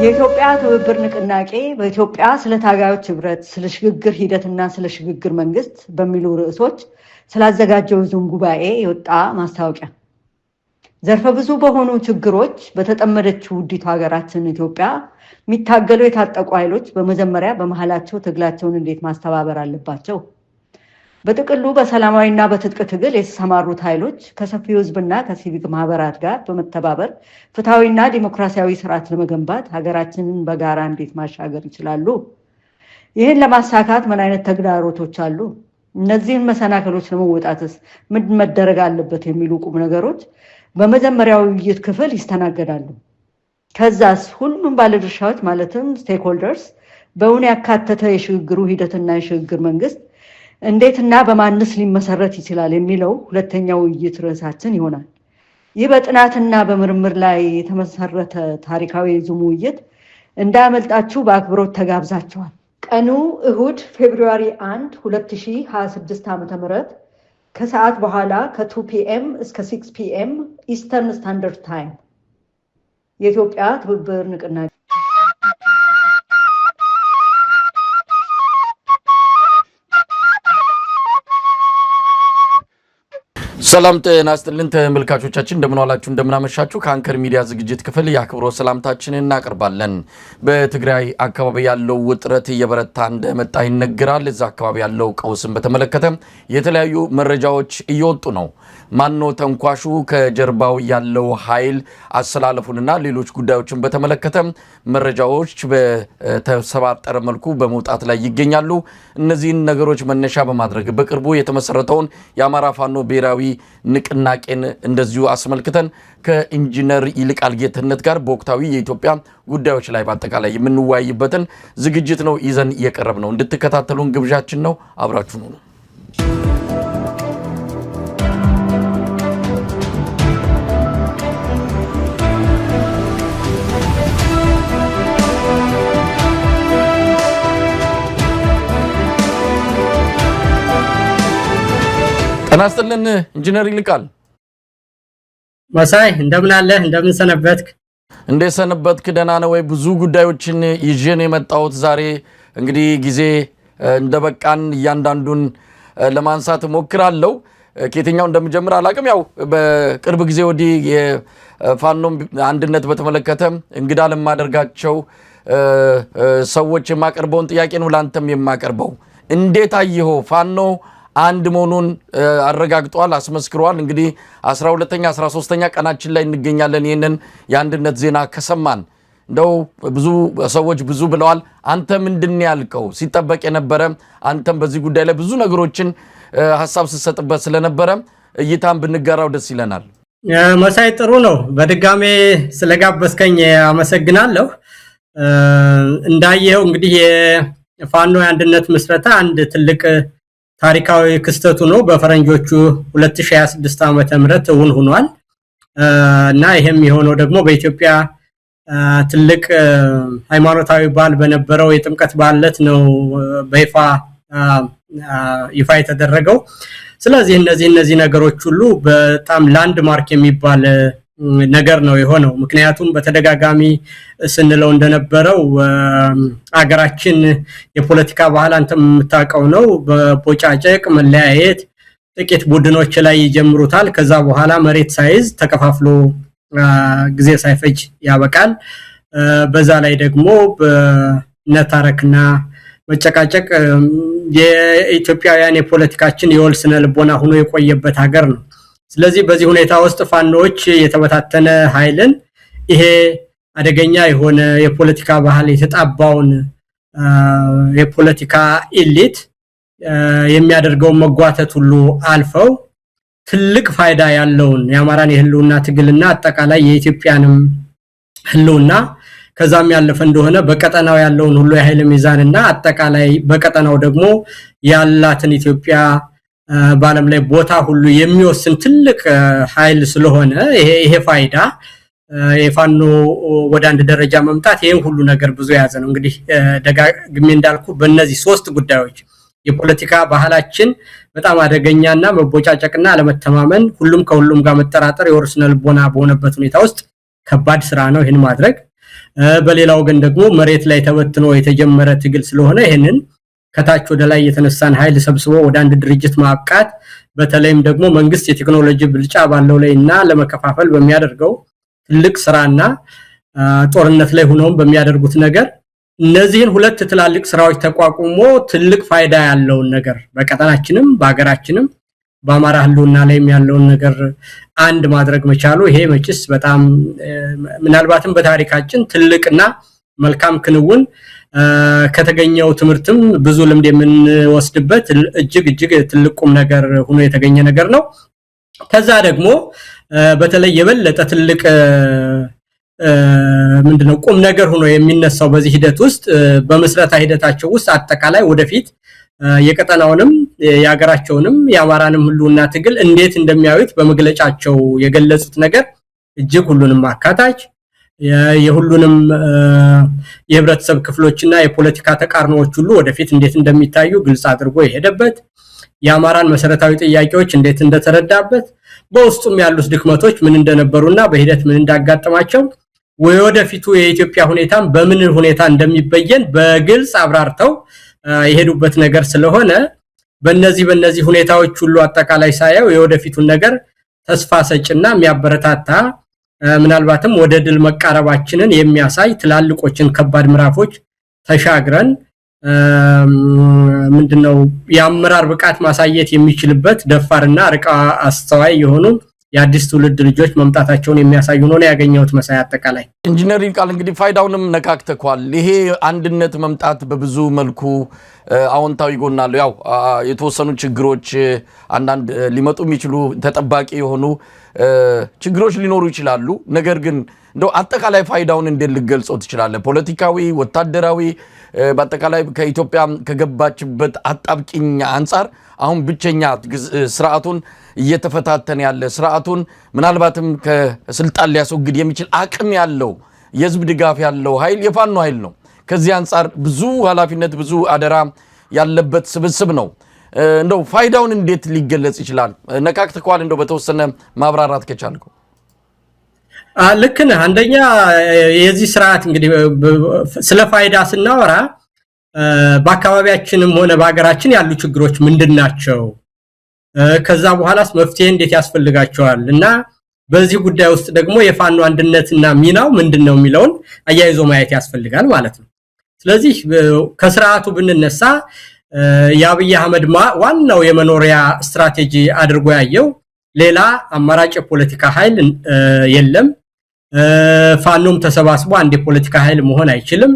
የኢትዮጵያ ትብብር ንቅናቄ በኢትዮጵያ ስለ ታጋዮች ህብረት ስለ ሽግግር ሂደትና ስለ ሽግግር መንግስት በሚሉ ርዕሶች ስላዘጋጀው ዙም ጉባኤ የወጣ ማስታወቂያ ዘርፈ ብዙ በሆኑ ችግሮች በተጠመደችው ውዲቱ ሀገራችን ኢትዮጵያ የሚታገሉ የታጠቁ ኃይሎች በመጀመሪያ በመሃላቸው ትግላቸውን እንዴት ማስተባበር አለባቸው? በጥቅሉ በሰላማዊና በትጥቅ ትግል የተሰማሩት ኃይሎች ከሰፊው ህዝብና ከሲቪክ ማህበራት ጋር በመተባበር ፍትሃዊና ዲሞክራሲያዊ ስርዓት ለመገንባት ሀገራችንን በጋራ እንዴት ማሻገር ይችላሉ? ይህን ለማሳካት ምን አይነት ተግዳሮቶች አሉ? እነዚህን መሰናክሎች ለመወጣትስ ምን መደረግ አለበት የሚሉ ቁም ነገሮች በመጀመሪያው ውይይት ክፍል ይስተናገዳሉ። ከዛስ ሁሉም ባለድርሻዎች ማለትም ስቴክሆልደርስ በእውን ያካተተ የሽግግሩ ሂደትና የሽግግር መንግስት እንዴትና በማንስ ሊመሰረት ይችላል የሚለው ሁለተኛው ውይይት ርዕሳችን ይሆናል። ይህ በጥናትና በምርምር ላይ የተመሰረተ ታሪካዊ ዙም ውይይት እንዳያመልጣችሁ በአክብሮት ተጋብዛችኋል። ቀኑ እሁድ ፌብሩዋሪ 1 2026 ዓ.ም ከሰዓት በኋላ ከ2 ፒኤም እስከ 6 ፒኤም ኢስተርን ስታንዳርድ ታይም የኢትዮጵያ ትብብር ንቅናቄ ሰላም ጤና ይስጥልን ተመልካቾቻችን፣ እንደምን ዋላችሁ እንደምን አመሻችሁ። ከአንከር ሚዲያ ዝግጅት ክፍል የአክብሮት ሰላምታችንን እናቀርባለን። በትግራይ አካባቢ ያለው ውጥረት እየበረታ እንደመጣ ይነገራል። እዛ አካባቢ ያለው ቀውስን በተመለከተ የተለያዩ መረጃዎች እየወጡ ነው። ማኖ ተንኳሹ፣ ከጀርባው ያለው ኃይል አሰላለፉንና ሌሎች ጉዳዮችን በተመለከተ መረጃዎች በተሰባጠረ መልኩ በመውጣት ላይ ይገኛሉ። እነዚህን ነገሮች መነሻ በማድረግ በቅርቡ የተመሰረተውን የአማራ ፋኖ ብሔራዊ ንቅናቄን እንደዚሁ አስመልክተን ከኢንጂነር ይልቃል ጌትነት ጋር በወቅታዊ የኢትዮጵያ ጉዳዮች ላይ በአጠቃላይ የምንወያይበትን ዝግጅት ነው ይዘን እየቀረብ ነው። እንድትከታተሉን ግብዣችን ነው። አብራችሁ ነው። ጤና ይስጥልን ኢንጂነር ይልቃል። መሳይ እንደምን አለህ? እንደምን ሰነበትክ? እንዴት ሰነበትክ? ደህና ነው ወይ? ብዙ ጉዳዮችን ይዤ ነው የመጣሁት ዛሬ። እንግዲህ ጊዜ እንደበቃን እያንዳንዱን ለማንሳት ሞክራለሁ። ከየትኛው እንደምጀምር አላቅም። ያው በቅርብ ጊዜ ወዲህ የፋኖ አንድነት በተመለከተ እንግዳ ለማደርጋቸው ሰዎች የማቀርበውን ጥያቄ ነው ላንተም የማቀርበው። እንዴት አየኸው? ፋኖ አንድ መሆኑን አረጋግጧል፣ አስመስክሯል። እንግዲህ 12ኛ 13ኛ ቀናችን ላይ እንገኛለን። ይሄንን የአንድነት ዜና ከሰማን እንደው ብዙ ሰዎች ብዙ ብለዋል። አንተ ምንድን ያልከው? ሲጠበቅ የነበረ አንተም በዚህ ጉዳይ ላይ ብዙ ነገሮችን ሐሳብ ስትሰጥበት ስለነበረ እይታን ብንጋራው ደስ ይለናል። መሳይ ጥሩ ነው። በድጋሜ ስለጋበዝከኝ አመሰግናለሁ። እንዳየው እንግዲህ የፋኖ የአንድነት ምስረታ አንድ ትልቅ ታሪካዊ ክስተቱ ነው። በፈረንጆቹ 2026 ዓመተ ምህረት እውን ሆኗል እና ይሄም የሆነው ደግሞ በኢትዮጵያ ትልቅ ሃይማኖታዊ በዓል በነበረው የጥምቀት በዓለት ነው ይፋ የተደረገው። ስለዚህ እነዚህ ነገሮች ሁሉ በጣም ላንድማርክ የሚባል ነገር ነው የሆነው። ምክንያቱም በተደጋጋሚ ስንለው እንደነበረው አገራችን የፖለቲካ ባህል አንተም የምታውቀው ነው። በቦጫጨቅ መለያየት ጥቂት ቡድኖች ላይ ይጀምሩታል። ከዛ በኋላ መሬት ሳይዝ ተከፋፍሎ ጊዜ ሳይፈጅ ያበቃል። በዛ ላይ ደግሞ በነታረክና መጨቃጨቅ የኢትዮጵያውያን የፖለቲካችን የወል ስነ ልቦና ሆኖ የቆየበት ሀገር ነው። ስለዚህ በዚህ ሁኔታ ውስጥ ፋኖች የተበታተነ ኃይልን ይሄ አደገኛ የሆነ የፖለቲካ ባህል የተጣባውን የፖለቲካ ኢሊት የሚያደርገው መጓተት ሁሉ አልፈው ትልቅ ፋይዳ ያለውን የአማራን የህልውና ትግልና አጠቃላይ የኢትዮጵያንም ህልውና ከዛም ያለፈ እንደሆነ በቀጠናው ያለውን ሁሉ የኃይል ሚዛንና አጠቃላይ በቀጠናው ደግሞ ያላትን ኢትዮጵያ በዓለም ላይ ቦታ ሁሉ የሚወስን ትልቅ ኃይል ስለሆነ ይሄ ፋይዳ የፋኖ ወደ አንድ ደረጃ መምጣት ይሄን ሁሉ ነገር ብዙ ያዘ ነው። እንግዲህ ደጋግሜ እንዳልኩ በእነዚህ ሶስት ጉዳዮች የፖለቲካ ባህላችን በጣም አደገኛና መቦጫጨቅና አለመተማመን፣ ሁሉም ከሁሉም ጋር መጠራጠር የወርስነ ልቦና በሆነበት ሁኔታ ውስጥ ከባድ ስራ ነው ይሄን ማድረግ። በሌላው ግን ደግሞ መሬት ላይ ተበትኖ የተጀመረ ትግል ስለሆነ ይሄንን ከታች ወደ ላይ የተነሳን ኃይል ሰብስቦ ወደ አንድ ድርጅት ማብቃት በተለይም ደግሞ መንግስት የቴክኖሎጂ ብልጫ ባለው ላይና ለመከፋፈል በሚያደርገው ትልቅ ስራና ጦርነት ላይ ሆነው በሚያደርጉት ነገር እነዚህን ሁለት ትላልቅ ስራዎች ተቋቁሞ ትልቅ ፋይዳ ያለው ነገር በቀጠናችንም በአገራችንም በአማራ ህልውና ላይም ያለውን ነገር አንድ ማድረግ መቻሉ ይሄ መጭስ በጣም ምናልባትም በታሪካችን ትልቅና መልካም ክንውን ከተገኘው ትምርትም ብዙ ልምድ የምንወስድበት እጅግ ትልቁም ነገር ሆኖ የተገኘ ነገር ነው። ከዛ ደግሞ በተለይ የበለጠ ትልቅ ምንድነው ቁም ነገር ሆኖ የሚነሳው በዚህ ሂደት ውስጥ በመስረታ ሂደታቸው ውስጥ አጠቃላይ ወደፊት የቀጠናውንም ያገራቸውንም ያማራንም ህልውና ትግል እንዴት እንደሚያዩት በመግለጫቸው የገለጹት ነገር እጅግ ሁሉንም አካታች የሁሉንም የህብረተሰብ ክፍሎችና የፖለቲካ ተቃርኖዎች ሁሉ ወደፊት እንዴት እንደሚታዩ ግልጽ አድርጎ የሄደበት ያማራን መሰረታዊ ጥያቄዎች እንዴት እንደተረዳበት በውስጡም ያሉት ድክመቶች ምን እንደነበሩና በሂደት ምን እንዳጋጠማቸው ወደፊቱ የኢትዮጵያ ሁኔታም በምን ሁኔታ እንደሚበየን በግልጽ አብራርተው የሄዱበት ነገር ስለሆነ በእነዚህ ሁኔታዎች ሁሉ አጠቃላይ ሳይው የወደፊቱን ነገር ተስፋ ሰጭና የሚያበረታታ ምናልባትም ወደ ድል መቃረባችንን የሚያሳይ ትላልቆችን ከባድ ምዕራፎች ተሻግረን ምንድነው የአመራር ብቃት ማሳየት የሚችልበት ደፋርና ርቃ አስተዋይ የሆኑ የአዲስ ትውልድ ልጆች መምጣታቸውን የሚያሳዩ ነው ያገኘሁት መሳይ አጠቃላይ ኢንጂነር ይልቃል እንግዲህ ፋይዳውንም ነካክተኳል ይሄ አንድነት መምጣት በብዙ መልኩ አዎንታዊ ጎናሉ ያው የተወሰኑ ችግሮች አንዳንድ ሊመጡ የሚችሉ ተጠባቂ የሆኑ ችግሮች ሊኖሩ ይችላሉ ነገር ግን እንደው አጠቃላይ ፋይዳውን እንዴት ልገልጸው ትችላለህ ፖለቲካዊ ወታደራዊ በአጠቃላይ ከኢትዮጵያ ከገባችበት አጣብቂኝ አንፃር አሁን ብቸኛ ስርዓቱን እየተፈታተነ ያለ ስርዓቱን ምናልባትም ከስልጣን ሊያስወግድ የሚችል አቅም ያለው የህዝብ ድጋፍ ያለው ኃይል የፋኖ ኃይል ነው ከዚህ አንፃር ብዙ ኃላፊነት ብዙ አደራ ያለበት ስብስብ ነው እንደው ፋይዳውን እንዴት ሊገለጽ ይችላል ነካክተኳል እንደው በተወሰነ ማብራራት ከቻልኩ ልክነ አንደኛ የዚህ ስርዓት እንግዲህ ስለ ፋይዳ ስናወራ በአካባቢያችንም ሆነ በአገራችን ያሉ ችግሮች ምንድናቸው ከዛ በኋላስ መፍትሄ እንዴት ያስፈልጋቸዋል እና በዚህ ጉዳይ ውስጥ ደግሞ የፋኖ አንድነትና ሚናው ምንድነው የሚለውን አያይዞ ማየት ያስፈልጋል ማለት ነው ስለዚህ ከስርዓቱ ብንነሳ የአብይ አህመድ ዋናው የመኖሪያ ስትራቴጂ አድርጎ ያየው ሌላ አማራጭ ፖለቲካ ኃይል የለም ፋኖም ተሰባስቦ አንድ የፖለቲካ ኃይል መሆን አይችልም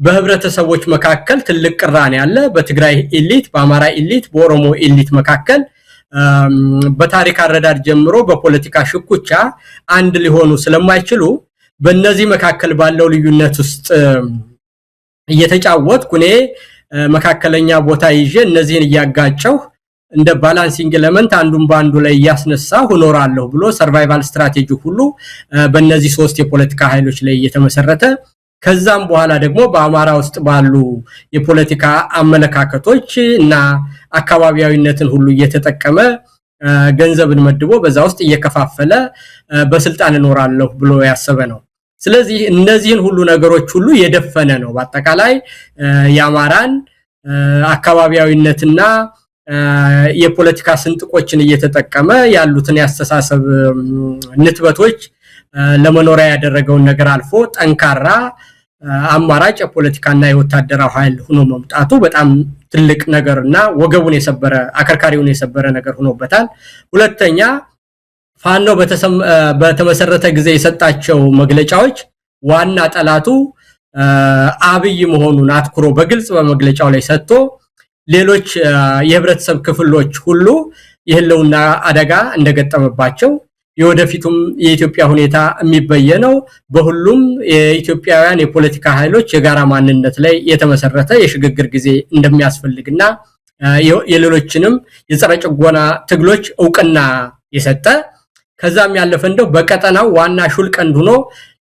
በህብረተሰቦች መካከል ትልቅ ቅራኔ ያለ በትግራይ ኤሊት በአማራ ኤሊት በኦሮሞ ኤሊት መካከል በታሪክ አረዳድ ጀምሮ በፖለቲካ ሽኩቻ አንድ ሊሆኑ ስለማይችሉ በእነዚህ መካከል ባለው ልዩነት ውስጥ እየተጫወትኩ እኔ መካከለኛ ቦታ ይዤ እነዚህን ያጋጨው እንደ ባላንሲንግ ኤሌመንት አንዱን ባንዱ ላይ ያስነሳው ሆኖራለሁ ብሎ ሰርቫይቫል ስትራቴጂ ሁሉ በእነዚህ ሶስት የፖለቲካ ኃይሎች ላይ የተመሰረተ ከዛም በኋላ ደግሞ በአማራ ውስጥ ባሉ የፖለቲካ አመለካከቶች እና አካባቢያዊነትን ሁሉ እየተጠቀመ ገንዘብን መድቦ በዛ ውስጥ እየከፋፈለ በስልጣን እኖራለሁ ብሎ ያሰበ ነው ስለዚህ እነዚህን ሁሉ ነገሮች ሁሉ የደፈነ ነው በአጠቃላይ ያማራን አካባቢያዊነትና የፖለቲካ ስንጥቆችን እየተጠቀመ ያሉትን ያስተሳሰብ ንትበቶች ለመኖሪያ ያደረገውን ነገር አልፎ ጠንካራ አማራጭ የፖለቲካና የወታደራዊ ኃይል ሆኖ መምጣቱ በጣም ትልቅ ነገርና ወገቡን የሰበረ አከርካሪውን የሰበረ ነገር ሆኖበታል ሁለተኛ ፋኖ በተመሰረተ ጊዜ የሰጣቸው መግለጫዎች ዋና ጠላቱ አብይ መሆኑን አትኩሮ በግልጽ በመግለጫው ላይ ሰጥቶ ሌሎች የህብረተሰብ ክፍሎች ሁሉ የህልውና አደጋ እንደገጠመባቸው የወደፊቱም የኢትዮጵያ ሁኔታ የሚበየነው በሁሉም የኢትዮጵያውያን የፖለቲካ ኃይሎች የጋራ ማንነት ላይ የተመሰረተ የሽግግር ጊዜ እንደሚያስፈልግና የሌሎችንም የጸረ ጭቆና ትግሎች ዕውቅና የሰጠ ከዛም ያለፈ እንደው በቀጠናው ዋና ሹልቀንድ ሆኖ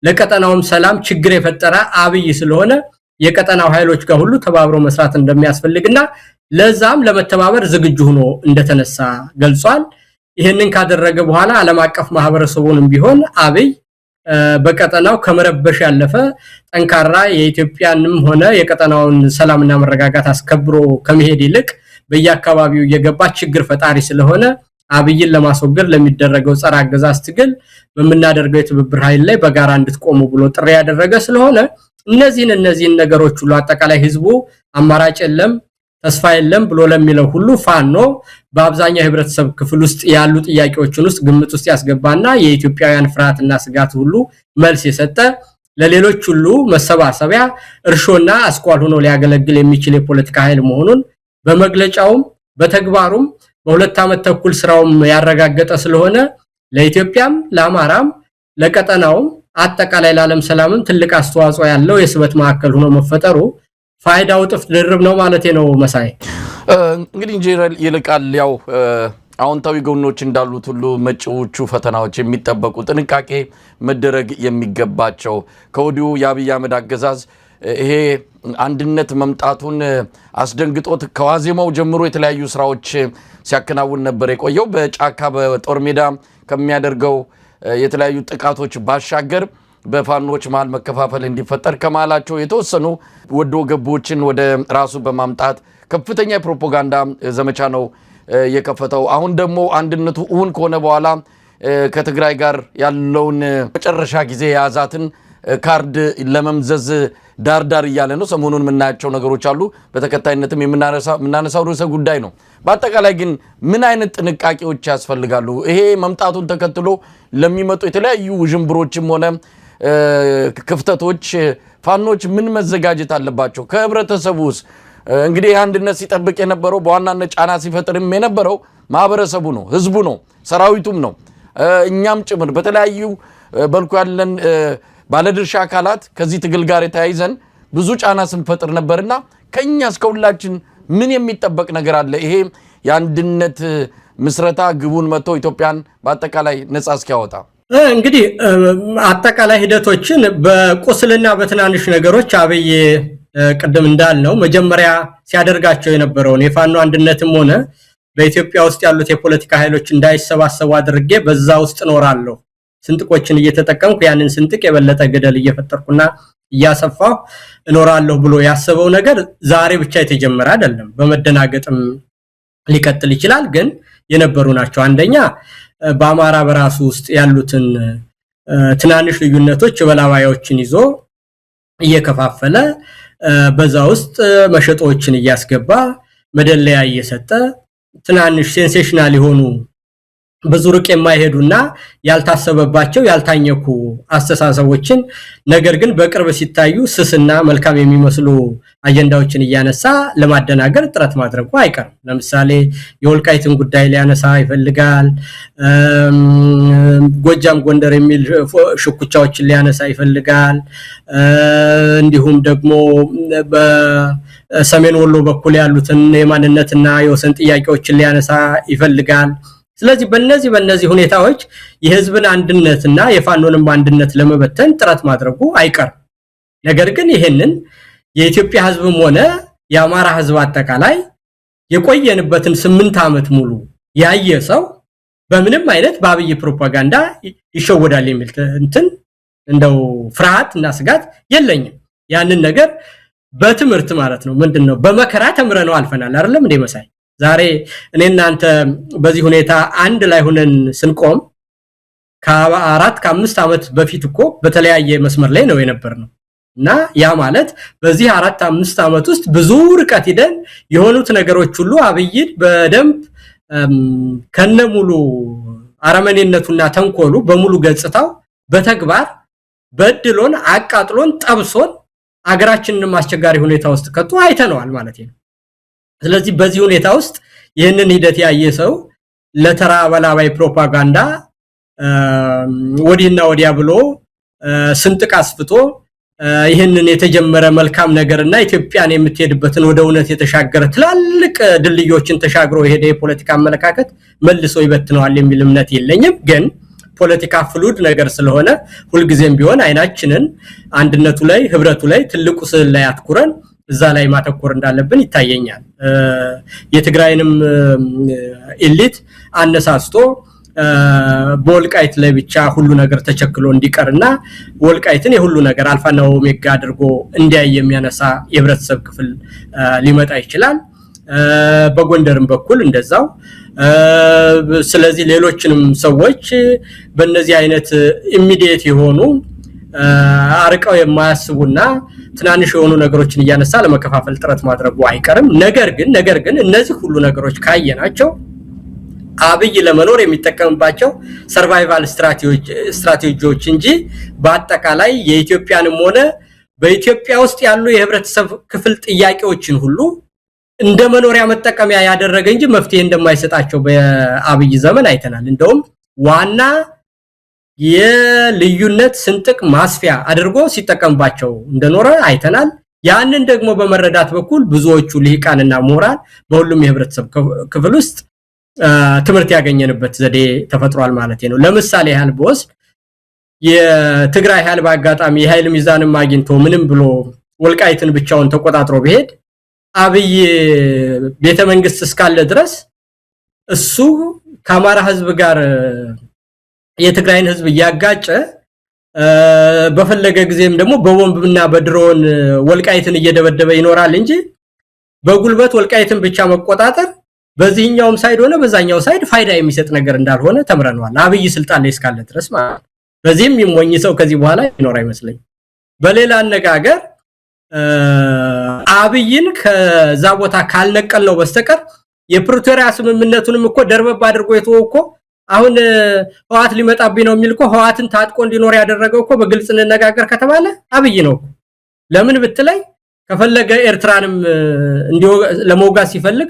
ለቀጠናውም ሰላም ችግር የፈጠረ አብይ ስለሆነ የቀጠናው ኃይሎች ጋር ሁሉ ተባብሮ መስራት እንደሚያስፈልግና ለዛም ለመተባበር ዝግጁ ሆኖ እንደተነሳ ገልጿል ይሄንን ካደረገ በኋላ ዓለም አቀፍ ማህበረሰቡንም ቢሆን አብይ በቀጠናው ከመረበሽ ያለፈ ጠንካራ የኢትዮጵያንም ሆነ የቀጠናውን ሰላምና መረጋጋት አስከብሮ ከመሄድ ይልቅ በየአካባቢው የገባ ችግር ፈጣሪ ስለሆነ አብይን ለማስወገድ ለሚደረገው ጸረ አገዛዝ ትግል በመናደርገው የትብብር ኃይል ላይ በጋራ እንድትቆሙ ብሎ ጥሪ ያደረገ ስለሆነ እነዚህን ነገሮች ሁሉ አጠቃላይ ህዝቡ አማራጭ የለም ተስፋ የለም ብሎ ለሚለው ሁሉ ፋኖ በአብዛኛው ህብረተሰብ ክፍል ውስጥ ያሉ ጥያቄዎችን ውስጥ ግምት ውስጥ ያስገባና የኢትዮጵያውያን ፍርሃትና ስጋት ሁሉ መልስ የሰጠ ለሌሎች ሁሉ መሰባሰቢያ እርሾና አስኳል ሆኖ ሊያገለግል የሚችል የፖለቲካ ኃይል መሆኑን በመግለጫውም በተግባሩም በሁለት ዓመት ተኩል ስራውም ያረጋገጠ ስለሆነ ለኢትዮጵያም ለአማራም ለቀጠናውም አጠቃላይ ለዓለም ሰላምም ትልቅ አስተዋጽኦ ያለው የስበት ማዕከል ሆኖ መፈጠሩ ፋይዳው ጥፍ ድርብ ነው ማለት ነው መሳይ እንግዲህ ኢንጂነር ይልቃል ያው አዎንታዊ ጎኖች እንዳሉት ሁሉ መጪዎቹ ፈተናዎች የሚጠበቁ ጥንቃቄ መደረግ የሚገባቸው ከወዲሁ የአብይ አህመድ አገዛዝ ይሄ አንድነት መምጣቱን አስደንግጦት ከዋዜማው ጀምሮ የተለያዩ ስራዎች ሲያከናውን ነበር የቆየው በጫካ በጦር ሜዳ ከሚያደርገው የተለያዩ ጥቃቶች ባሻገር በፋኖች መሃል መከፋፈል እንዲፈጠር ከማላቸው የተወሰኑ ወዶ ገቦችን ወደ ራሱ በማምጣት ከፍተኛ የፕሮፓጋንዳ ዘመቻ ነው የከፈተው አሁን ደግሞ አንድነቱ እውን ከሆነ በኋላ ከትግራይ ጋር ያለውን መጨረሻ ጊዜ ያዛትን ካርድ ለመምዘዝ ዳርዳር እያለ ነው ሰሞኑን ምናያቸው ነገሮች አሉ በተከታይነትም የምናነሳው ርዕሰ ጉዳይ ነው በአጠቃላይ ግን ምን አይነት ጥንቃቄዎች ያስፈልጋሉ ይሄ መምጣቱን ተከትሎ ለሚመጡ የተለያዩ ውዥንብሮችም ሆነ ክፍተቶች ፋኖች ምን መዘጋጀት አለባቸው ከህብረተሰቡስ እንግዲህ አንድነት ሲጠብቅ የነበረው በዋናነት ጫና ሲፈጥርም የነበረው ማህበረሰቡ ነው ህዝቡ ነው ሰራዊቱም ነው እኛም ጭምር በተለያዩ በልኩ ያለን ባለድርሻ አካላት ከዚህ ትግል ጋር የተያይዘን ብዙ ጫና ስንፈጥር ነበርና ከኛ እስከ ሁላችን ምን የሚጠበቅ ነገር አለ ይሄ የአንድነት ምስረታ ግቡን መጥቶ ኢትዮጵያን በአጠቃላይ ነፃ እስኪያወጣ እንግዲህ አጠቃላይ ሂደቶችን በቁስልና በትናንሽ ነገሮች አብይ ቀደም እንዳልነው መጀመሪያ ሲያደርጋቸው የነበረውን የፋኖ አንድነትም ሆነ በኢትዮጵያ ውስጥ ያሉት የፖለቲካ ኃይሎች እንዳይሰባሰቡ አድርጌ በዛ ውስጥ ኖራለሁ ስንጥቆችን እየተጠቀምኩ ያንን ስንጥቅ የበለጠ ገደል እየፈጠርኩና እያሰፋው እኖራለሁ ብሎ ያሰበው ነገር ዛሬ ብቻ የተጀመረ አይደለም በመደናገጥም ሊቀጥል ይችላል ግን የነበሩ ናቸው አንደኛ በአማራ በራሱ ውስጥ ያሉትን ትናንሽ ልዩነቶች በላባዮችን ይዞ እየከፋፈለ በዛ ውስጥ መሸጦችን እያስገባ መደለያ እየሰጠ ትናንሽ ሴንሴሽናል የሆኑ ብዙ ርቅ የማይሄዱና ያልታሰበባቸው ያልታኘኩ አስተሳሰቦችን ነገር ግን በቅርብ ሲታዩ ስስና መልካም የሚመስሉ አጀንዳዎችን እያነሳ ለማደናገር ጥረት ማድረጉ አይቀርም ለምሳሌ የወልቃይትን ጉዳይ ሊያነሳ ይፈልጋል ጎጃም ጎንደር የሚል ሽኩቻዎችን ሊያነሳ ይፈልጋል እንዲሁም ደግሞ በሰሜን ወሎ በኩል ያሉትን የማንነትና የወሰን ጥያቄዎችን ሊያነሳ ይፈልጋል ስለዚህ በእነዚህ ሁኔታዎች የህዝብን አንድነትና የፋኖንም አንድነት ለመበተን ጥረት ማድረጉ አይቀር ነገር ግን ይሄንን የኢትዮጵያ ህዝብም ሆነ የአማራ ህዝብ አጠቃላይ የቆየንበትን 8 ዓመት ሙሉ ያየ ሰው በምንም አይነት በአብይ ፕሮፓጋንዳ ይሸወዳል የሚል እንደው ፍርሃትና ስጋት የለኝም ያንን ነገር በትምህርት ማለት ነው ምንድነው በመከራ ተምረነው አልፈናል አይደለም እንደ መሳይ ዛሬ እኔና አንተ በዚህ ሁኔታ አንድ ላይ ሆነን ስንቆም ከ4 ከ5 ዓመት በፊት እኮ በተለያየ መስመር ላይ ነው የነበርነው እና ያ ማለት በዚህ 4-5 ዓመት ውስጥ ብዙ ርቀት ሄደን የሆኑት ነገሮች ሁሉ አብይድ በደንብ ከነሙሉ አረመኔነቱና ተንኮሉ በሙሉ ገጽታው በተግባር በድሎን አቃጥሎን ጠብሶን አገራችንን ማስቸጋሪ ሁኔታ ውስጥ ከቶ አይተነዋል ማለት ነው ስለዚህ በዚህ ሁኔታ ውስጥ ይሄንን ሂደት ያየ ሰው ለተራ በላባይ ፕሮፓጋንዳ ወዲና ወዲያ ብሎ ስንጥቅ አስፍቶ ይሄንን የተጀመረ መልካም ነገርና ኢትዮጵያን የምትሄድበትን ወደ እውነት የተሻገረ ትላልቅ ድልዮችን ተሻግሮ የሄደ የፖለቲካ አመለካከት መልሶ ይበትነዋል የሚል እምነት የለኝም ግን ፖለቲካ ፍሉድ ነገር ስለሆነ ሁሉ ጊዜም ቢሆን አይናችንን አንድነቱ ላይ ህብረቱ ላይ ትልቁ ስዕል ላይ አትኩረን እዛ ላይ ማተኮር እንዳለብን ይታየኛል የትግራይንም ኤሊት አነሳስቶ በወልቃይት ላይ ብቻ ሁሉ ነገር ተቸክሎ እንዲቀርና ወልቃይትን የሁሉ ነገር አልፋና ኦሜጋ አድርጎ እንዲያይ የሚያነሳ የህብረተሰብ ክፍል ሊመጣ ይችላል። በጎንደርም በኩል እንደዛው። ስለዚህ ሌሎችንም ሰዎች በእነዚህ አይነት ኢሚዲየት የሆኑ አርቀው የማያስቡና ትናንሽ የሆኑ ነገሮችን እያነሳ ለመከፋፈል ጥረት ማድረጉ አይቀርም። ነገር ግን እነዚህ ሁሉ ነገሮች ካየናቸው አብይ ለመኖር የሚጠቀምባቸው ሰርቫይቫል ስትራቴጂዎች እንጂ በአጠቃላይ የኢትዮጵያንም ሆነ በኢትዮጵያ ውስጥ ያሉ የህብረተሰብ ክፍል ጥያቄዎችን ሁሉ እንደ መኖሪያ መጠቀሚያ ያደረገ እንጂ መፍትሄ እንደማይሰጣቸው በአብይ ዘመን አይተናል። እንደውም ዋና የልዩነት ስንጥቅ ማስፊያ አድርጎ ሲጠቀምባቸው እንደኖረ አይተናል። ያንን ደግሞ በመረዳት በኩል ብዙዎቹ ልሂቃንና ምሁራን በሁሉም የህብረተሰብ ክፍል ውስጥ ትምህርት ያገኘንበት ዘዴ ተፈጥሯል ማለት ነው። ለምሳሌ ያህል ቦስ የትግራይ ኃይል በአጋጣሚ የኃይል ሚዛንም አግኝቶ ምንም ብሎ ወልቃይትን ብቻውን ተቆጣጥሮ ቢሄድ አብይ ቤተ መንግስት እስካለ ድረስ እሱ ከአማራ ህዝብ ጋር የትግራይን ህዝብ ያጋጨ በፈለገ ጊዜም ደግሞ በቦምብና በድሮን ወልቃይትን እየደበደበ ይኖራል እንጂ በጉልበት ወልቃይትን ብቻ መቆጣጠር በዚህኛውም ሳይድ ሆነ በዛኛው ሳይድ ፋይዳ የሚሰጥ ነገር እንዳልሆነ ተምረናል። አብይ ስልጣን ላይ እስካለ ድረስ ማለት በዚህም የሚሞኝ ሰው ከዚህ በኋላ ይኖር አይመስለኝ። በሌላ አነጋገር አብይን ከዛ ቦታ ካልነቀል ነው በስተቀር የፕሪቶሪያ ስምምነቱንም እኮ ደርበብ አድርጎ የተወኮ አሁን ህዋት ሊመጣብኝ ነው የሚልኮ ህዋትን ታጥቆ እንዲኖር ያደረገው እኮ በግልጽ እንነጋገር ከተባለ አብይ ነው። ለምን ብትለይ ከፈለገ ኤርትራንም እንዲው ለመውጋት ሲፈልግ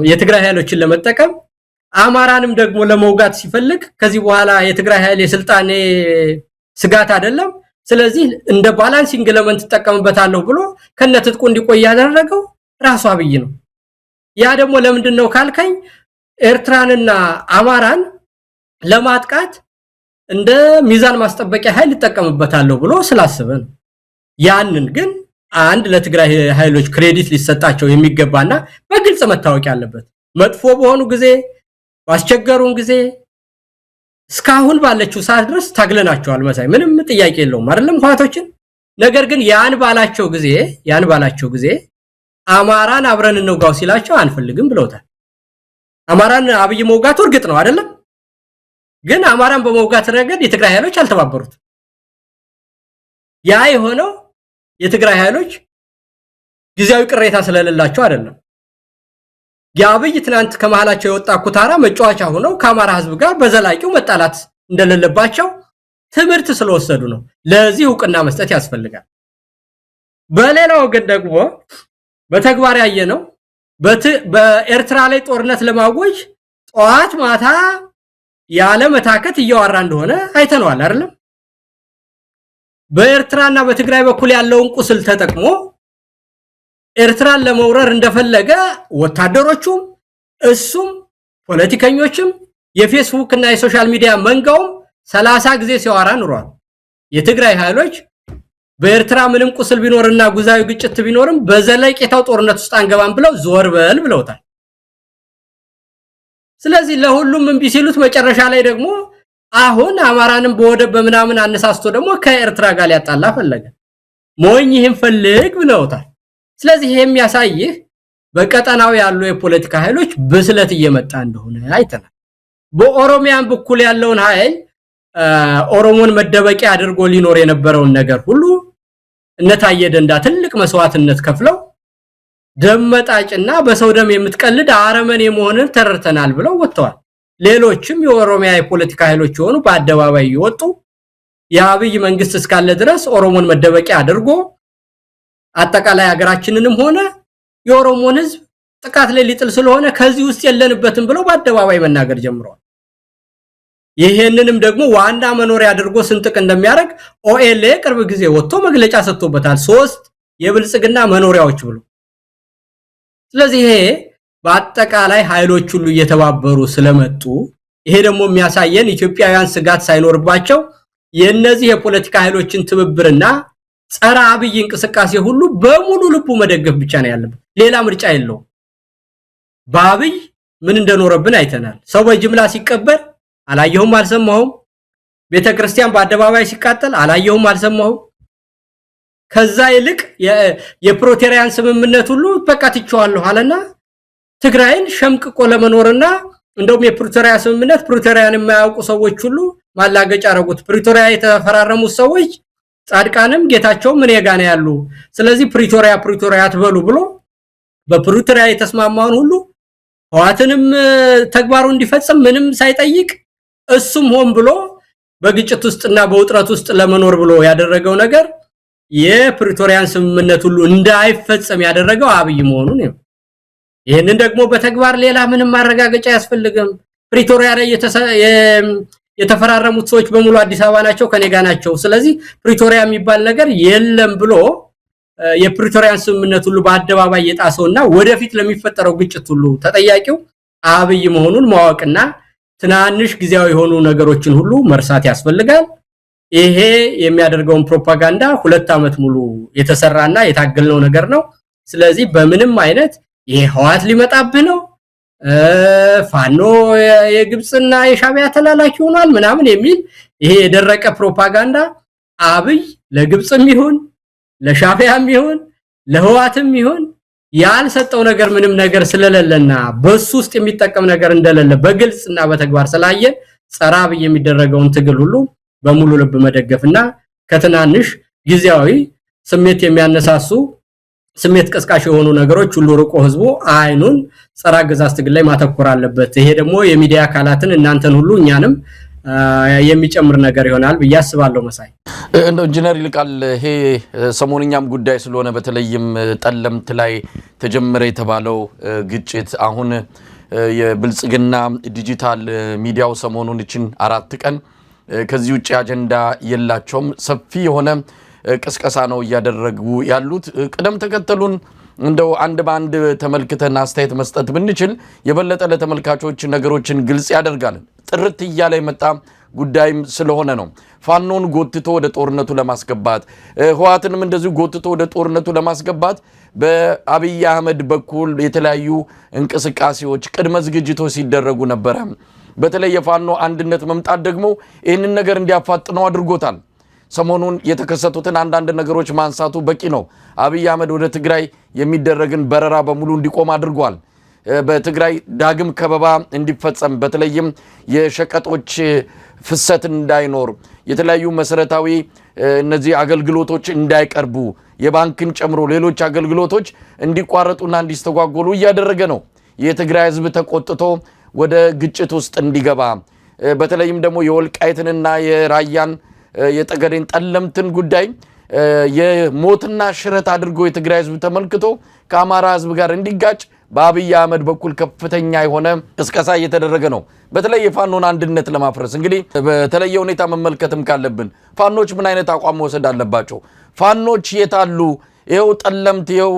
የትግራይ ኃይሎችን ለመጠቀም አማራንም ደግሞ ለመውጋት ሲፈልግ ከዚህ በኋላ የትግራይ ኃይል የስልጣኔ ስጋት አይደለም፣ ስለዚህ እንደ ባላንሲንግ ኤሌመንት ተጠቀምበታለሁ ብሎ ከነትጥቁ እንዲቆይ ያደረገው ራሱ አብይ ነው። ያ ደግሞ ለምንድነው ካልከኝ ኤርትራንና አማራን ለማጥቃት እንደ ሚዛን ማስጠበቂያ ኃይል ተጠቀምበታለሁ ብሎ ስላሰበ ነው። ያንን ግን አንድ ለትግራይ ኃይሎች ክሬዲት ሊሰጣቸው የሚገባና በግልጽ መታወቅ ያለበት መጥፎ በሆኑ ጊዜ ባስቸገሩን ጊዜ እስካሁን ባለችው ሰዓት ድረስ ታግለናቸዋል መሳይ ምንም ጥያቄ የለውም አይደለም ኋቶችን። ነገር ግን ያን ባላቸው ጊዜ አማራን አብረን እንውጋው ሲላቸው አንፈልግም ብለውታል። አማራን አብይ መውጋቱ እርግጥ ነው አይደለም፣ ግን አማራን በመውጋት ረገድ የትግራይ ኃይሎች አልተባበሩት። ያ የሆነው የትግራይ ኃይሎች ጊዜያዊ ቅሬታ ስለሌላቸው አይደለም። የአብይ ትናንት ከመሃላቸው የወጣ ኩታራ መጫወቻ ሆነው ከአማራ ህዝብ ጋር በዘላቂው መጣላት እንደሌለባቸው ትምህርት ስለወሰዱ ነው። ለዚህ ዕውቅና መስጠት ያስፈልጋል። በሌላው ወገን ደግሞ በተግባር ያየነው በኤርትራ ላይ ጦርነት ለማወጅ ጧት ማታ ያለ መታከት እያወራ እንደሆነ አይተነዋል አይደለም። በኤርትራና በትግራይ በኩል ያለውን ቁስል ተጠቅሞ ኤርትራን ለመውረር እንደፈለገ ወታደሮቹም እሱም ፖለቲከኞችም የፌስቡክ እና የሶሻል ሚዲያ መንጋውም 30 ጊዜ ሲያወራ ኑሯል። የትግራይ ኃይሎች በኤርትራ ምንም ቁስል ቢኖርና ጉዛዊ ግጭት ቢኖርም በዘለቄታው ጦርነት ውስጥ አንገባም ብለው ዞር በል ብለውታል። ስለዚህ ለሁሉም እምቢ ሲሉት መጨረሻ ላይ ደግሞ አሁን አማራንም በወደብ በመናምን አነሳስቶ ደግሞ ከኤርትራ ጋር ሊያጣላ ፈለገ። ሞኝ ይሄን ፈልግ ብለውታል። ስለዚህ ይሄ የሚያሳይህ በቀጠናው ያሉ የፖለቲካ ኃይሎች ብስለት እየመጣ እንደሆነ አይተናል። በኦሮሚያን በኩል ያለውን ኃይል ኦሮሞን መደበቂያ አድርጎ ሊኖር የነበረውን ነገር ሁሉ እነታየ ደንዳ ትልቅ መስዋዕትነት ከፍለው ደመጣጭና በሰው ደም የምትቀልድ አረመኔ መሆንን ተረድተናል ብለው ወጥተዋል። ሌሎችም የኦሮሚያ የፖለቲካ ኃይሎች ሆኑ በአደባባይ ይወጡ የአብይ መንግስት እስካለ ድረስ ኦሮሞን መደበቂያ አድርጎ አጠቃላይ ሀገራችንንም ሆነ የኦሮሞን ህዝብ ጥቃት ላይ ሊጥል ስለሆነ ከዚህ ውስጥ የለንበትም ብለው በአደባባይ መናገር ጀምረዋል። ይሄንንም ደግሞ ዋና መኖሪያ አድርጎ ስንጥቅ እንደሚያደርግ ኦኤልኤ ቅርብ ጊዜ ወጥቶ መግለጫ ሰጥቶበታል። 3 የብልጽግና መኖሪያዎች ብሎ። ስለዚህ ይሄ በአጠቃላይ ኃይሎች ሁሉ እየተባበሩ ስለመጡ ይሄ ደግሞ የሚያሳየን ኢትዮጵያውያን ስጋት ሳይኖርባቸው የነዚህ የፖለቲካ ኃይሎችን ትብብርና ጸረ አብይ እንቅስቃሴ ሁሉ በሙሉ ልቡ መደገፍ ብቻ ነው ያለበት። ሌላ ምርጫ የለውም። በአብይ ምን እንደኖረብን አይተናል። ሰው በጅምላ ሲቀበር አላየሁም አልሰማሁም። ቤተክርስቲያን በአደባባይ ሲቃጠል አላየሁም አልሰማሁም። ከዛ ይልቅ የፕሪቶሪያን ስምምነት ሁሉ በቃ ትቼዋለሁ አለና ትግራይን ሸምቅቆ ለመኖርና እንደውም የፕሪቶሪያ ስምምነት ፕሪቶሪያን የማያውቁ ሰዎች ሁሉ ማላገጫ አረጉት። ፕሪቶሪያ የተፈራረሙት ሰዎች ጻድቃንም ጌታቸው ምን የጋነ ያሉ ስለዚህ ፕሪቶሪያ አትበሉ ብሎ በፕሪቶሪያ የተስማማውን ሁሉ ህዋትንም ተግባሩ እንዲፈጽም ምንም ሳይጠይቅ እሱም ሆን ብሎ በግጭት ውስጥና በውጥረት ውስጥ ለመኖር ብሎ ያደረገው ነገር የፕሪቶሪያን ስምምነት ሁሉ እንዳይፈጸም ያደረገው አብይ መሆኑን ነው። ይሄንን ደግሞ በተግባር ሌላ ምንም ማረጋገጫ ያስፈልግም። ፕሪቶሪያ ላይ የተፈራረሙት ሰዎች በሙሉ አዲስ አበባ ናቸው ከኔ ጋር ናቸው። ስለዚህ ፕሪቶሪያ የሚባል ነገር የለም ብሎ የፕሪቶሪያን ስምምነት ሁሉ በአደባባይ የጣሰውና ወደፊት ለሚፈጠረው ግጭት ሁሉ ተጠያቂው አብይ መሆኑን ማወቅና ትናንሽ ጊዜያዊ የሆኑ ነገሮችን ሁሉ መርሳት ያስፈልጋል። ይሄ የሚያደርገውን ፕሮፓጋንዳ 2 ዓመት ሙሉ የተሰራና የታገልነው ነገር ነው። ስለዚህ በምንም አይነት ይሄ ህዋት ሊመጣብህ ነው ፋኖ የግብጽና የሻቢያ ተላላኪ ሆኗል ምናምን የሚል ይሄ የደረቀ ፕሮፓጋንዳ አብይ ለግብጽም ይሁን ለሻቢያም ይሁን ለህዋትም ይሁን ያልሰጠው ነገር ምንም ነገር ስለሌለና በሱ ውስጥ የሚጠቀም ነገር እንደሌለ በግልጽና በተግባር ስላየ ጸረ አብይ የሚደረገውን ትግል ሁሉ በሙሉ ልብ መደገፍና ከትናንሽ ጊዜያዊ ስሜት የሚያነሳሱ ስሜት ቀስቃሽ የሆኑ ነገሮች ሁሉ ርቆ ህዝቡ አይኑን ጸረ አገዛዝ ትግል ላይ ማተኮር አለበት። ይሄ ደግሞ የሚዲያ አካላትን እናንተን ሁሉ እኛንም የሚጨምር ነገር ይሆናል ብዬ አስባለሁ። መሳይ እንደው ኢንጂነር ይልቃል ይሄ ሰሞንኛም ጉዳይ ስለሆነ በተለይም ጠለምት ላይ ተጀመረ የተባለው ግጭት አሁን የብልጽግና ዲጂታል ሚዲያው ሰሞኑን እቺን 4 ቀን ከዚህ ውጪ አጀንዳ የላቸውም ሰፊ የሆነ ቅስቀሳ ነው ያደረጉ ያሉት። ቀደም ተከተሉን እንደው አንድ ባንድ ተመልክተና አስተያየት መስጠት ብንችል የበለጠ ለተመልካቾች ነገሮችን ግልጽ ያደርጋል። ጥርት ይያለ የመጣ ጉዳይም ስለሆነ ነው። ፋኖን ጎትቶ ወደ ጦርነቱ ለማስገባት ህዋትንም እንደዚሁ ጎትቶ ወደ ጦርነቱ ለማስገባት በአብይ አህመድ በኩል የተለያዩ እንቅስቃሴዎች ቅድመ ዝግጅቶች ሲደረጉ ነበረ። በተለይ የፋኖ አንድነት መምጣት ደግሞ ይህንን ነገር እንዲያፋጥነው አድርጎታል። ሰሞኑን የተከሰቱትን አንዳንድ ነገሮች ማንሳቱ በቂ ነው። አብይ አህመድ ወደ ትግራይ የሚደረግን በረራ በሙሉ እንዲቆም አድርጓል። በትግራይ ዳግም ከበባ እንዲፈጸም በተለይም የሸቀጦች ፍሰት እንዳይኖር የተለያዩ መሰረታዊ እነዚህ አገልግሎቶች እንዳይቀርቡ የባንክን ጨምሮ ሌሎች አገልግሎቶች እንዲቋረጡና እንዲስተጓጎሉ እያደረገ ነው። የትግራይ ህዝብ ተቆጥቶ ወደ ግጭት ውስጥ እንዲገባ በተለይም ደግሞ የወልቃይትንና የራያን የጠገዴን ጠለምትን ጉዳይ የሞትና ሽረት አድርጎ የትግራይ ህዝብ ተመልክቶ ከአማራ ህዝብ ጋር እንዲጋጭ በአብይ አህመድ በኩል ከፍተኛ የሆነ ቅስቀሳ እየተደረገ ነው። በተለይ የፋኖን አንድነት ለማፍረስ እንግዲህ በተለየ ሁኔታ መመልከትም ካለብን ፋኖች ምን አይነት አቋም መውሰድ አለባቸው? ፋኖች የታሉ? ይኸው ጠለምት ይኸው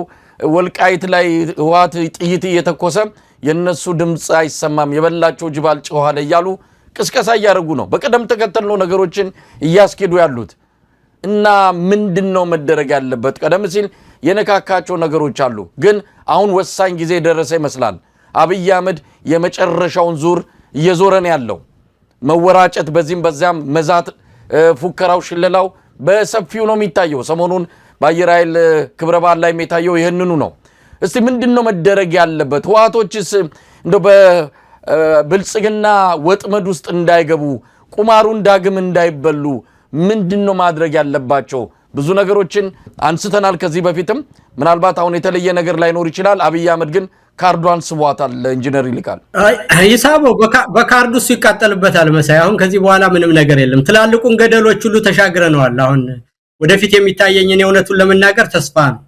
ወልቃይት ላይ ህዋት ጥይት እየተኮሰ የነሱ ድምጽ አይሰማም የበላቸው ጅባል ጮኋለ እያሉ ቅስቀሳ እያደረጉ ነው። በቀደም ተከተል ነው ነገሮችን እያስኬዱ ያሉት እና ምንድነው መደረግ ያለበት? ቀደም ሲል የነካካቸው ነገሮች አሉ፣ ግን አሁን ወሳኝ ጊዜ ደረሰ ይመስላል። አብይ አህመድ የመጨረሻውን ዙር እየዞረን ያለው መወራጨት፣ በዚህም በዚያም መዛት፣ ፉከራው፣ ሽለላው በሰፊው ነው የሚታየው። ሰሞኑን በአየር ኃይል ክብረ በዓል ላይ የሚታየው ይህንኑ ነው። እስቲ ምንድነው መደረግ ያለበት? ህዋቶችስ እንደው በብልጽግና ወጥመድ ውስጥ እንዳይገቡ ቁማሩን ዳግም እንዳይበሉ ምንድነው ማድረግ ያለባቸው? ብዙ ነገሮችን አንስተናል ከዚህ በፊትም። ምናልባት አሁን የተለየ ነገር ላይኖር ይችላል። አብይ አህመድ ግን ካርዷን ስቧታል። ኢንጂነር ይልቃል ይሳበው በካርዱ እሱ ይቃጠልበታል መሳይ። አሁን ከዚህ በኋላ ምንም ነገር የለም። ትላልቁን ገደሎች ሁሉ ተሻግረነዋል። አሁን ወደፊት የሚታየኝን የእውነቱን ለመናገር ተስፋ ነው።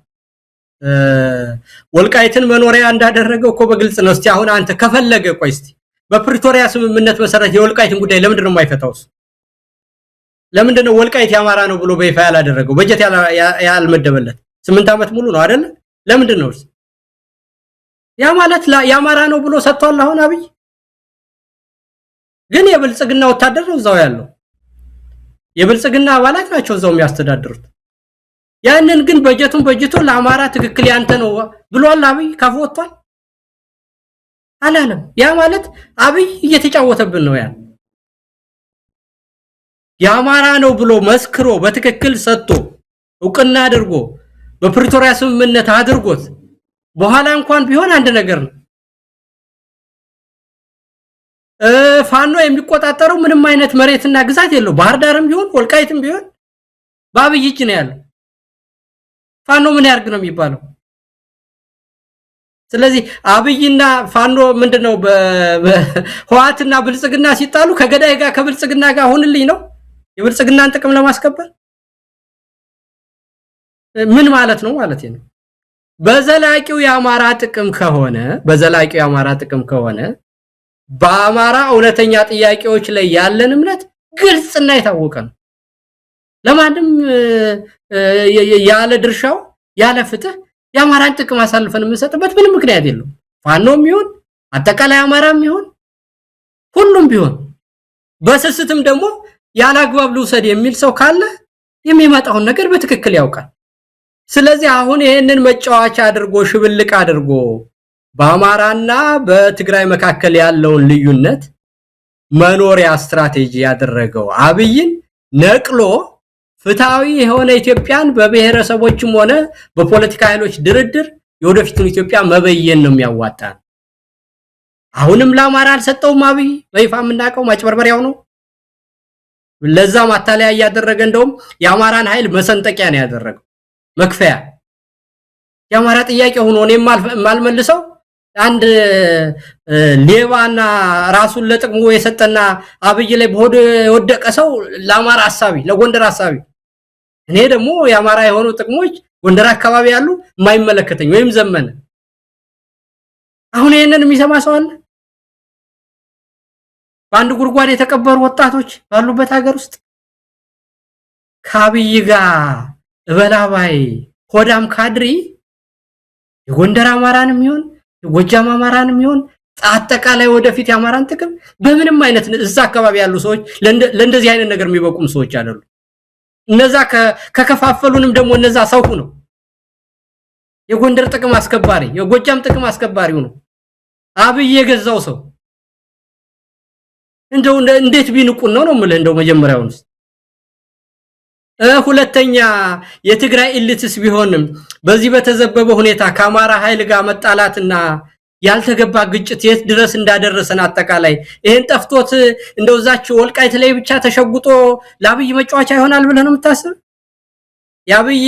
ወልቃይትን መኖሪያ እንዳደረገው እኮ በግልጽ ነው። እስቲ አሁን አንተ ከፈለገ ቆይ እስቲ በፕሪቶሪያ ስምምነት መሰረት የወልቃይትን ጉዳይ ለምንድን ነው የማይፈታውስ? ለምንድን ነው ወልቃይት ያማራ ነው ብሎ በይፋ ያላደረገው? በጀት ያልመደበለት 8 ዓመት ሙሉ ነው አይደል? ለምንድን ነው ያ ማለት ያማራ ነው ብሎ ሰጥቷል። አሁን አብይ ግን የብልጽግና ወታደር ነው እዛው ያለው፣ የብልጽግና አባላት ናቸው እዛው የሚያስተዳድሩት። ያንን ግን በጀቱን በጅቶ ለአማራ ትክክል ያንተ ነው ብሏል አብይ ካፍ ወጥቷል። አላለም። ያ ማለት አብይ እየተጫወተብን ነው። ያ የአማራ ነው ብሎ መስክሮ በትክክል ሰጥቶ እውቅና አድርጎ በፕሪቶሪያ ስምምነት አድርጎት በኋላ እንኳን ቢሆን አንድ ነገር ነው። ፋኖ የሚቆጣጠረው ምንም አይነት መሬትና ግዛት የለው። ባህር ዳርም ቢሆን ወልቃይትም ቢሆን በአብይ እጅ ነው ያለው። ፋኖ ምን ያርግ ነው የሚባለው? ስለዚህ አብይና ፋኖ ምንድነው በህዋትና ብልጽግና ሲጣሉ ከገዳይ ጋር ከብልጽግና ጋር ሆንልኝ ነው የብልጽግናን ጥቅም ለማስከበር ምን ማለት ነው ማለት ነው። በዘላቂው የአማራ ጥቅም ከሆነ በአማራ እውነተኛ ጥያቄዎች ላይ ያለን እምነት ግልጽና የታወቀ ነው። ለማንም ያለ ድርሻው ያለ ፍትህ የአማራን ጥቅም አሳልፈን የምንሰጥበት ምንም ምክንያት የለውም። ፋኖም ይሁን አጠቃላይ አማራም ይሁን ሁሉም ቢሆን በስስትም ደግሞ ያላግባብ ልውሰድ የሚል ሰው ካለ የሚመጣውን ነገር በትክክል ያውቃል። ስለዚህ አሁን ይሄንን መጫወቻ አድርጎ ሽብልቅ አድርጎ በአማራና በትግራይ መካከል ያለውን ልዩነት መኖሪያ ስትራቴጂ ያደረገው አብይን ነቅሎ ፍትሃዊ የሆነ ኢትዮጵያን በብሔረሰቦችም ሆነ በፖለቲካ ኃይሎች ድርድር የወደፊቱን ኢትዮጵያ መበየን ነው የሚያዋጣ። አሁንም ለአማራ አልሰጠውም። አብይ በይፋ የምናውቀው ማጭበርበሪያው ነው። ለዛ ማታለያ ያደረገ እንደውም የአማራን ኃይል መሰንጠቂያ ነው ያደረገው፣ መክፈያ። የአማራ ጥያቄ ሆኖ እኔ ማልመልሰው አንድ ሌባና ራሱን ለጥቅሙ የሰጠና አብይ ላይ በሆድ የወደቀ ሰው ለአማራ ሐሳቢ ለጎንደር ሐሳቢ፣ እኔ ደግሞ የአማራ የሆኑ ጥቅሞች ጎንደር አካባቢ ያሉ የማይመለከተኝ ወይም ዘመነ። አሁን ይሄንን የሚሰማ ሰው አለ? በአንድ ጉርጓድ የተቀበሩ ወጣቶች ባሉበት ሀገር ውስጥ ከአብይ ጋር እበላባይ ሆዳም ካድሪ የጎንደር አማራንም ይሁን የጎጃም አማራንም ይሁን አጠቃላይ ወደፊት የአማራን ጥቅም በምንም አይነት እዛ አካባቢ ያሉ ሰዎች ለእንደዚህ አይነት ነገር የሚበቁም ሰዎች አይደሉም። እነዛ ከከፋፈሉንም ደግሞ እነዛ ሰው ነው የጎንደር ጥቅም አስከባሪ የጎጃም ጥቅም አስከባሪው ነው አብይ የገዛው ሰው። እንደው እንዴት ቢንቁን ነው የምልህ። እንደው መጀመሪያውንስ ሁለተኛ የትግራይ ኢሊትስ ቢሆንም በዚህ በተዘበበ ሁኔታ ከአማራ ኃይል ጋር መጣላትና ያልተገባ ግጭት የት ድረስ እንዳደረሰን አጠቃላይ ይሄን ጠፍቶት እንደውዛች ወልቃይት ላይ ብቻ ተሸጉጦ ለአብይ መጫወቻ ይሆናል ብለህ ነው የምታስብ? የአብይ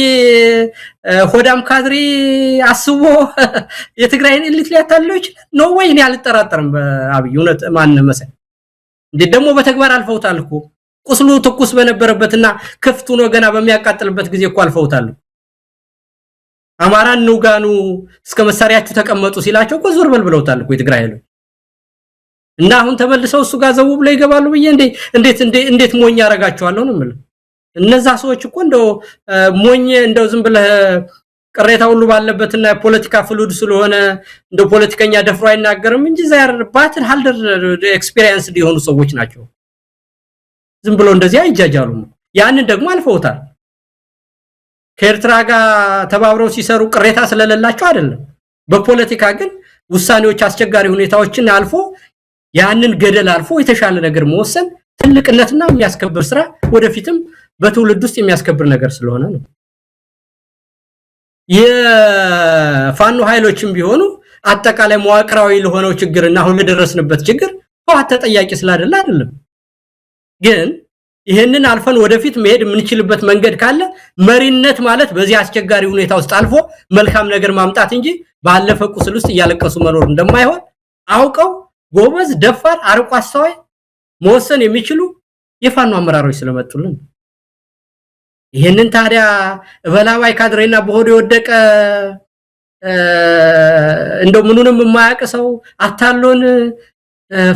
ሆዳም ካድሪ አስቦ የትግራይን ኢሊት ሊያታልለው ይችላል ነው ወይ? እኔ አልጠራጠርም በአብይ እውነት ማን መሰል እንዴ ደግሞ በተግባር አልፈውታል እኮ ቁስሉ ትኩስ በነበረበትና ክፍቱ ነው ገና በሚያቃጥልበት ጊዜ እኮ አልፈውታል። አማራን ንውጋኑ እስከ መሳሪያችሁ ተቀመጡ ሲላቸው እኮ ዞር በል ብለውታል እኮ የትግራይ ኃይሎች። እና አሁን ተመልሰው እሱ ጋር ዘው ብለው ይገባሉ ብዬ እንዴት ሞኝ ያረጋቸዋለሁ ነው የምልህ። እነዛ ሰዎች እኮ እንደው ሞኝ እንደው ዝም ብለህ ቅሬታ ሁሉ ባለበትና የፖለቲካ ፍሉድ ስለሆነ እንደው ፖለቲከኛ ደፍሮ አይናገርም እንጂ ዛር ባትል ሃልደር ኤክስፒሪየንስ ሊሆኑ ሰዎች ናቸው። ዝም ብሎ እንደዚህ አይጃጃሉም። ያንን ደግሞ አልፈውታል። ከኤርትራ ጋር ተባብረው ሲሰሩ ቅሬታ ስለሌላቸው አይደለም። በፖለቲካ ግን ውሳኔዎች አስቸጋሪ ሁኔታዎችን አልፎ ያንን ገደል አልፎ የተሻለ ነገር መወሰን ትልቅነትና የሚያስከብር ስራ ወደፊትም በትውልድ ውስጥ የሚያስከብር ነገር ስለሆነ ነው። የፋኖ ኃይሎችም ቢሆኑ አጠቃላይ መዋቅራዊ ለሆነው ችግርና አሁን ለደረስንበት ችግር ህወሓት ተጠያቂ ስላደለ አይደለም። ግን ይሄንን አልፈን ወደፊት መሄድ የምንችልበት መንገድ ካለ መሪነት ማለት በዚህ አስቸጋሪ ሁኔታ ውስጥ አልፎ መልካም ነገር ማምጣት እንጂ ባለፈ ቁስል ውስጥ እያለቀሱ መኖር እንደማይሆን አውቀው ጎበዝ፣ ደፋር፣ አርቆ አስተዋይ መወሰን የሚችሉ የፋኖ አመራሮች ስለመጡልን ይሄንን ታዲያ በላባይ ካድሬና በሆዶ የወደቀ እንደው ምኑንም የማያውቅ ሰው አታሎን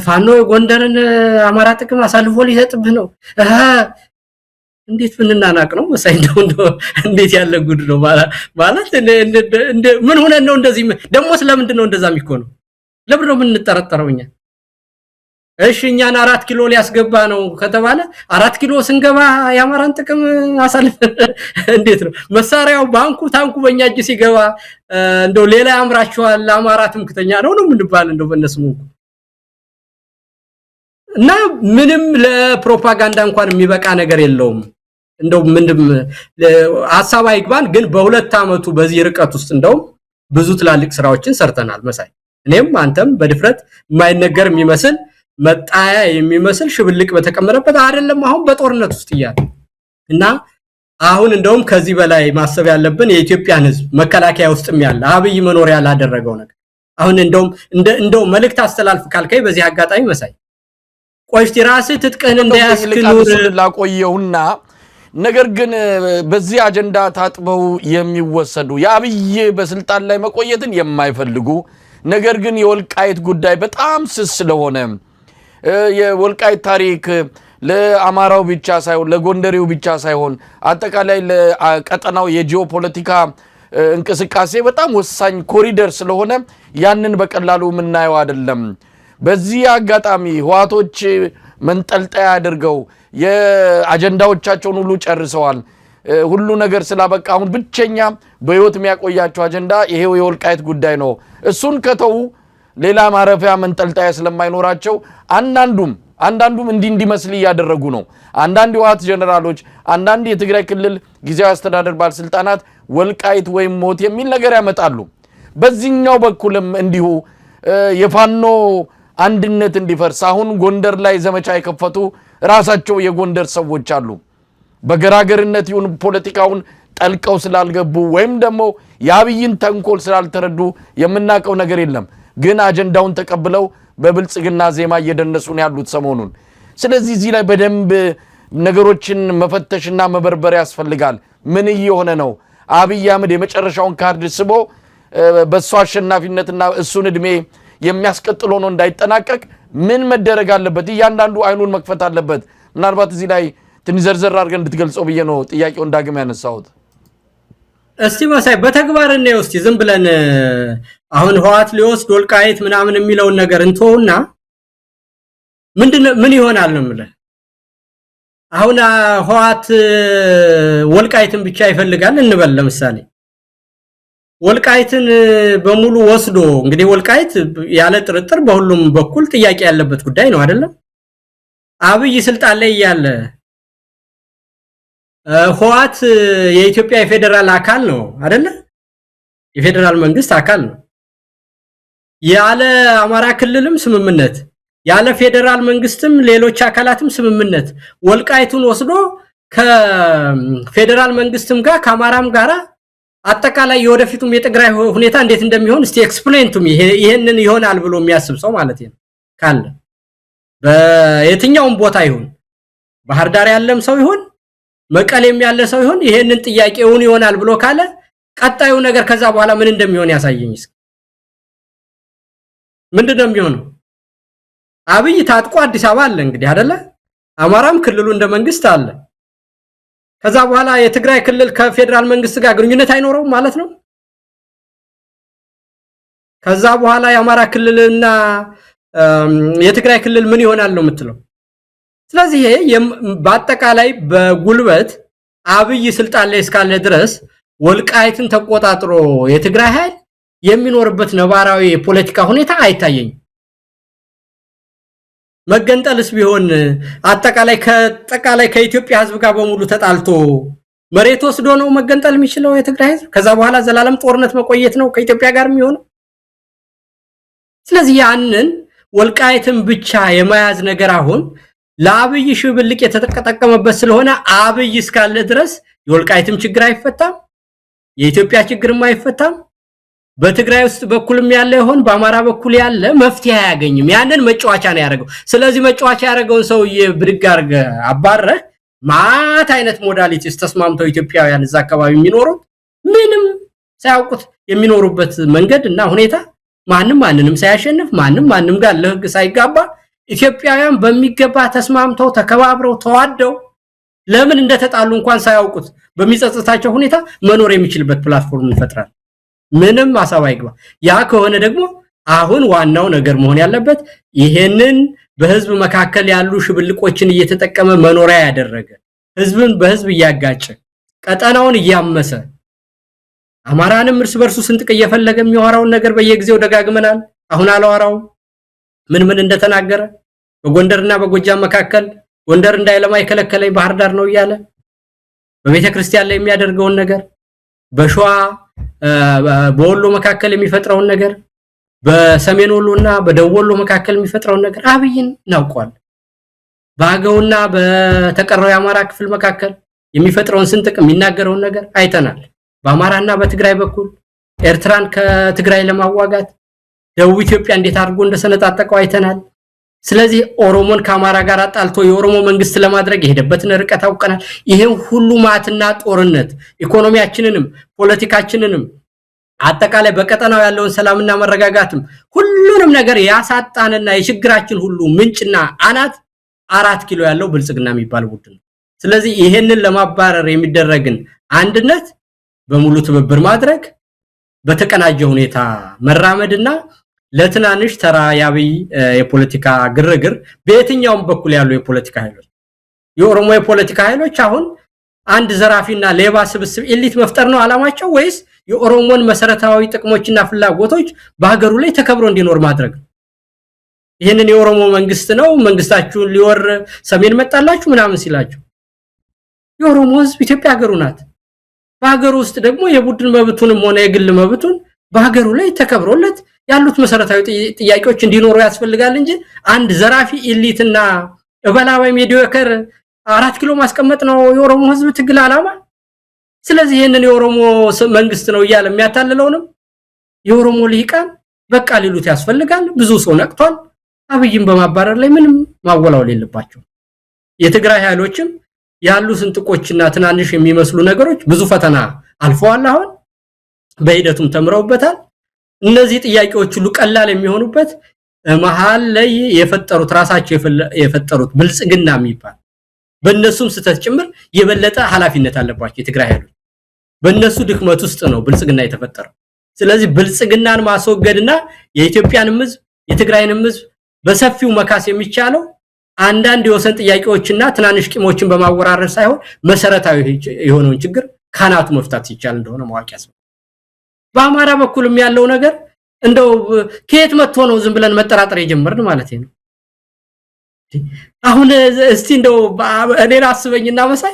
ፋኖ ጎንደርን አማራ ጥቅም አሳልፎ ሊሰጥብህ ነው። እንዴት ብንናናቅ ነው መሳይ? እንደው እንዴት ያለ ጉድ ነው ማለት ምን ሆነን ነው እንደዚህ? ደግሞ ስለምንድን ነው እንደዛ የሚሆነው? ለምን ነው የምንጠረጠረው? እኛ እሺ እኛን 4 ኪሎ ሊያስገባ ነው ከተባለ 4 ኪሎ ስንገባ ያማራን ጥቅም አሳልፍ እንዴት ነው መሳሪያው ባንኩ ታንኩ በእኛ እጅ ሲገባ እንደው ሌላ ያምራቸዋል አማራትም ከተኛ ነው ምንባል እንደው በእነሱም እና ምንም ለፕሮፓጋንዳ እንኳን የሚበቃ ነገር የለውም እንደው ምንድም ሐሳብ አይግባን ግን በሁለት አመቱ በዚህ ርቀት ውስጥ እንደው ብዙ ትላልቅ ስራዎችን ሰርተናል መሳይ እኔም አንተም በድፍረት የማይነገር የሚመስል መጣያ የሚመስል ሽብልቅ በተቀመረበት አይደለም አሁን በጦርነት ውስጥ ይያል እና አሁን እንደውም ከዚህ በላይ ማሰብ ያለብን የኢትዮጵያን ህዝብ መከላከያ ውስጥም ያለ አብይ መኖሪያ ላደረገው ነገር አሁን እንደው መልእክት አስተላልፍ ካልከይ በዚህ አጋጣሚ መሳይ ቆይፍቲ ራስህ ትጥቅህን እንዳያስክኑር ላቆየውና ነገር ግን በዚህ አጀንዳ ታጥበው የሚወሰዱ የአብይ በስልጣን ላይ መቆየትን የማይፈልጉ ነገር ግን የወልቃይት ጉዳይ በጣም ስስ ስለሆነ የወልቃይት ታሪክ ለአማራው ብቻ ሳይሆን ለጎንደሬው ብቻ ሳይሆን አጠቃላይ ለቀጠናው የጂኦፖለቲካ እንቅስቃሴ በጣም ወሳኝ ኮሪደር ስለሆነ ያንን በቀላሉ ምናየው አይደለም በዚህ አጋጣሚ ህዋቶች መንጠልጣያ አድርገው የአጀንዳዎቻቸውን ሁሉ ጨርሰዋል ሁሉ ነገር ስላበቃ አሁን ብቸኛ በህይወት የሚያቆያቸው አጀንዳ ይሄው የወልቃይት ጉዳይ ነው እሱን ከተው ሌላ ማረፊያ መንጠልጣያ ስለማይኖራቸው አንዳንዱም እንዲመስል ያደረጉ ነው አንዳንድ ህዋት ጀነራሎች አንዳንድ የትግራይ ክልል ጊዜያዊ አስተዳደር ባለስልጣናት ወልቃይት ወይም ሞት የሚል ነገር ያመጣሉ በዚህኛው በኩልም እንዲሁ የፋኖ አንድነት እንዲፈርስ አሁን ጎንደር ላይ ዘመቻ የከፈቱ ራሳቸው የጎንደር ሰዎች አሉ በገራገርነት ይሁን ፖለቲካውን ጠልቀው ስላልገቡ ወይም ደግሞ ያብይን ተንኮል ስላልተረዱ የምናቀው ነገር የለም ግን አጀንዳውን ተቀብለው በብልጽግና ዜማ እየደነሱ ነው ያሉት ሰሞኑን ስለዚህ እዚህ ላይ በደንብ ነገሮችን መፈተሽና መበርበር ያስፈልጋል ምን እየሆነ ነው አብይ አህመድ የመጨረሻውን ካርድ ስቦ በሷ አሸናፊነትና እሱን እድሜ የሚያስቀጥል ሆኖ እንዳይጠናቀቅ ምን መደረግ አለበት እያንዳንዱ አይኑን መክፈት አለበት ምናልባት እዚህ ላይ ትንዘርዘር አድርገን እንድትገልጸው ብዬ ነው ጥያቄውን ዳግም ያነሳሁት እስቲ መሳይ በተግባር ነው እስቲ ዝም ብለን አሁን ህዋት ሊወስድ ወልቃይት ምናምን የሚለውን ነገር እንተውና ምን ይሆናል ነው ማለት አሁን ህዋት ወልቃይትን ብቻ ይፈልጋል እንበል ለምሳሌ ወልቃይትን በሙሉ ወስዶ እንግዲህ ወልቃይት ያለ ጥርጥር በሁሉም በኩል ጥያቄ ያለበት ጉዳይ ነው አይደለም አብይ ስልጣን ላይ ያለ ህዋት የኢትዮጵያ የፌደራል አካል ነው አይደለ የፌደራል መንግስት አካል ነው ያለ አማራ ክልልም ስምምነት ያለ ፌደራል መንግስትም ሌሎች አካላትም ስምምነት ወልቃይቱን ወስዶ ከፌደራል መንግስትም ጋር ከአማራም ጋራ አጠቃላይ የወደፊቱም የትግራይ ሁኔታ እንዴት እንደሚሆን እስቲ ኤክስፕሌን ቱ ሚ ይሄንን ይሆናል ብሎ የሚያስብ ሰው ማለት ነው ካለ በየትኛውም ቦታ ይሁን ባህር ዳር ያለም ሰው ይሁን መቀሌም ያለ ሰው ይሁን ይሄንን ጥያቄውን ይሆናል ብሎ ካለ ቀጣዩ ነገር ከዛ በኋላ ምን እንደሚሆን ያሳየኝ እስኪ ምንድነው የሚሆነው አብይ ታጥቆ አዲስ አበባ አለ እንግዲህ አይደለ አማራም ክልሉ እንደ መንግስት አለ ከዛ በኋላ የትግራይ ክልል ከፌደራል መንግስት ጋር ግንኙነት አይኖርም ማለት ነው ከዛ በኋላ የአማራ ክልልና የትግራይ ክልል ምን ይሆናል ነው የምትለው ስለዚህ በአጠቃላይ በጉልበት አብይ ስልጣን ላይ እስካለ ድረስ ወልቃይትን ተቆጣጥሮ የትግራይ ኃይል የሚኖርበት ነባራዊ የፖለቲካ ሁኔታ አይታየኝ መገንጠልስ ቢሆን አጠቃላይ ከኢትዮጵያ ህዝብ ጋር በሙሉ ተጣልቶ መሬት ወስዶ ነው መገንጠል የሚችለው የትግራይ ህዝብ ከዛ በኋላ ዘላለም ጦርነት መቆየት ነው ከኢትዮጵያ ጋር የሚሆነው ስለዚህ ያንን ወልቃይትን ብቻ የማያዝ ነገር አሁን ለአብይ ሽብልቅ የተጠቀመበት ስለሆነ አብይ እስካለ ድረስ የወልቃይትም ችግር አይፈታም የኢትዮጵያ ችግርም አይፈታም በትግራይ ውስጥ በኩልም ያለ ይሆን በአማራ በኩል ያለ መፍትሄ ያገኝም ያንን መጫወቻ ነው ያደረገው ስለዚህ መጫወቻ ያደረገውን ሰው የብድግ አርገ አባረ ማት አይነት ሞዳሊቲስ ተስማምተው ኢትዮጵያውያን እዛ አካባቢ የሚኖሩት ምንም ሳያውቁት የሚኖሩበት መንገድና ሁኔታ ማንንም ሳያሸንፍ ማንንም ጋር ለህግ ሳይጋባ ኢትዮጵያውያን በሚገባ ተስማምተው ተከባብረው ተዋደው ለምን እንደተጣሉ እንኳን ሳያውቁት በሚጸጽታቸው ሁኔታ መኖር የሚችልበት ፕላትፎርም ይፈጥራል ምንም አሳብ አይግባ ያ ከሆነ ደግሞ አሁን ዋናው ነገር መሆን ያለበት ይሄንን በህዝብ መካከል ያሉ ሽብልቆችን እየተጠቀመ መኖሪያ ያደረገ ህዝብን በህዝብ እያጋጨ ቀጠናውን እያመሰ አማራንም እርስ በርሱ ስንጥቅ እየፈለገ የሚያወራውን ነገር በየጊዜው ደጋግመናል። አሁን አላወራው ምን እንደተናገረ በጎንደርና በጎጃም መካከል ጎንደር እንዳይለማ የከለከለኝ ባህር ዳር ነው እያለ በቤተ ክርስቲያን ላይ የሚያደርገውን ነገር በሸዋ በወሎ መካከል የሚፈጥረውን ነገር በሰሜን ወሎና በደቡብ ወሎ መካከል የሚፈጥረውን ነገር አብይን እናውቀዋል። በአገውና በተቀረው የአማራ ክፍል መካከል የሚፈጥረውን ስንጥቅ የሚናገረውን ነገር አይተናል። በአማራና በትግራይ በኩል ኤርትራን ከትግራይ ለማዋጋት ደቡብ ኢትዮጵያ እንዴት አድርጎ እንደሰነጣጠቀው አይተናል። ስለዚህ ኦሮሞን ከአማራ ጋር አጣልቶ የኦሮሞ መንግስት ለማድረግ የሄደበትን ርቀት አውቀናል። ይሄን ሁሉ ማትና ጦርነት ኢኮኖሚያችንንም ፖለቲካችንንም አጠቃላይ በቀጠናው ያለውን ሰላምና መረጋጋትም ሁሉንም ነገር ያሳጣንና የችግራችን ሁሉ ምንጭና አናት 4 ኪሎ ያለው ብልጽግና የሚባል ቡድን ነው። ስለዚህ ይሄንን ለማባረር የሚደረግን አንድነት በሙሉ ትብብር ማድረግ በተቀናጀ ሁኔታ መራመድና ለትናንሽ ተራ ያብይ የፖለቲካ ግርግር በየትኛውም በኩል ያሉ የፖለቲካ ኃይሎች የኦሮሞ የፖለቲካ ኃይሎች አሁን አንድ ዘራፊና ሌባ ስብስብ ኤሊት መፍጠር ነው አላማቸው ወይስ የኦሮሞን መሰረታዊ ጥቅሞችና ፍላጎቶች በሀገሩ ላይ ተከብሮ እንዲኖር ማድረግ? ይሄንን የኦሮሞ መንግስት ነው መንግስታችሁን ሊወር ሰሜን መጣላችሁ ምናምን ሲላችሁ የኦሮሞ ህዝብ ኢትዮጵያ ሀገሩ ናት። በሀገሩ ውስጥ ደግሞ የቡድን መብቱንም ሆነ የግል መብቱን በሀገሩ ላይ ተከብሮለት ያሉት መሰረታዊ ጥያቄዎች እንዲኖሩ ያስፈልጋል እንጂ አንድ ዘራፊ ኤሊትና እበላባይ ሜዲዮከር 4 ኪሎ ማስቀመጥ ነው የኦሮሞ ህዝብ ትግል አላማ። ስለዚህ ይሄንን የኦሮሞ መንግስት ነው እያለ የሚያታልለውንም የኦሮሞ ልሂቃን በቃ ሊሉት ያስፈልጋል። ብዙ ሰው ነቅቷል። አብይን በማባረር ላይ ምንም ማወላወል የለባቸው። የትግራይ ኃይሎችም ያሉ ስንጥቆችና ትናንሽ የሚመስሉ ነገሮች ብዙ ፈተና አልፈዋል። አሁን በሂደቱም ተምረውበታል። እነዚህ ጥያቄዎች ሁሉ ቀላል የሚሆኑበት መሃል ላይ የፈጠሩት ራሳቸው የፈጠሩት ብልጽግና የሚባል በእነሱም ስተት ጭምር የበለጠ ኃላፊነት አለባቸው የትግራይ ኃይሎች። በእነሱ ድክመት ውስጥ ነው ብልጽግና የተፈጠረው። ስለዚህ ብልጽግናን ማስወገድና የኢትዮጵያንም ህዝብ የትግራይንም ህዝብ በሰፊው መካስ የሚቻለው አንዳንድ የወሰን ጥያቄዎችና ትናንሽ ቂሞችን በማወራረድ ሳይሆን መሰረታዊ የሆነውን ችግር ካናቱ መፍታት ሲቻል እንደሆነ ማወቅ ያስፈልጋል። በአማራ በኩልም ያለው ነገር እንደው ከየት መጥቶ ነው ዝም ብለን መጠራጠር የጀመርን ማለት ነው። አሁን እስቲ እንደው እኔን አስበኝና መሳይ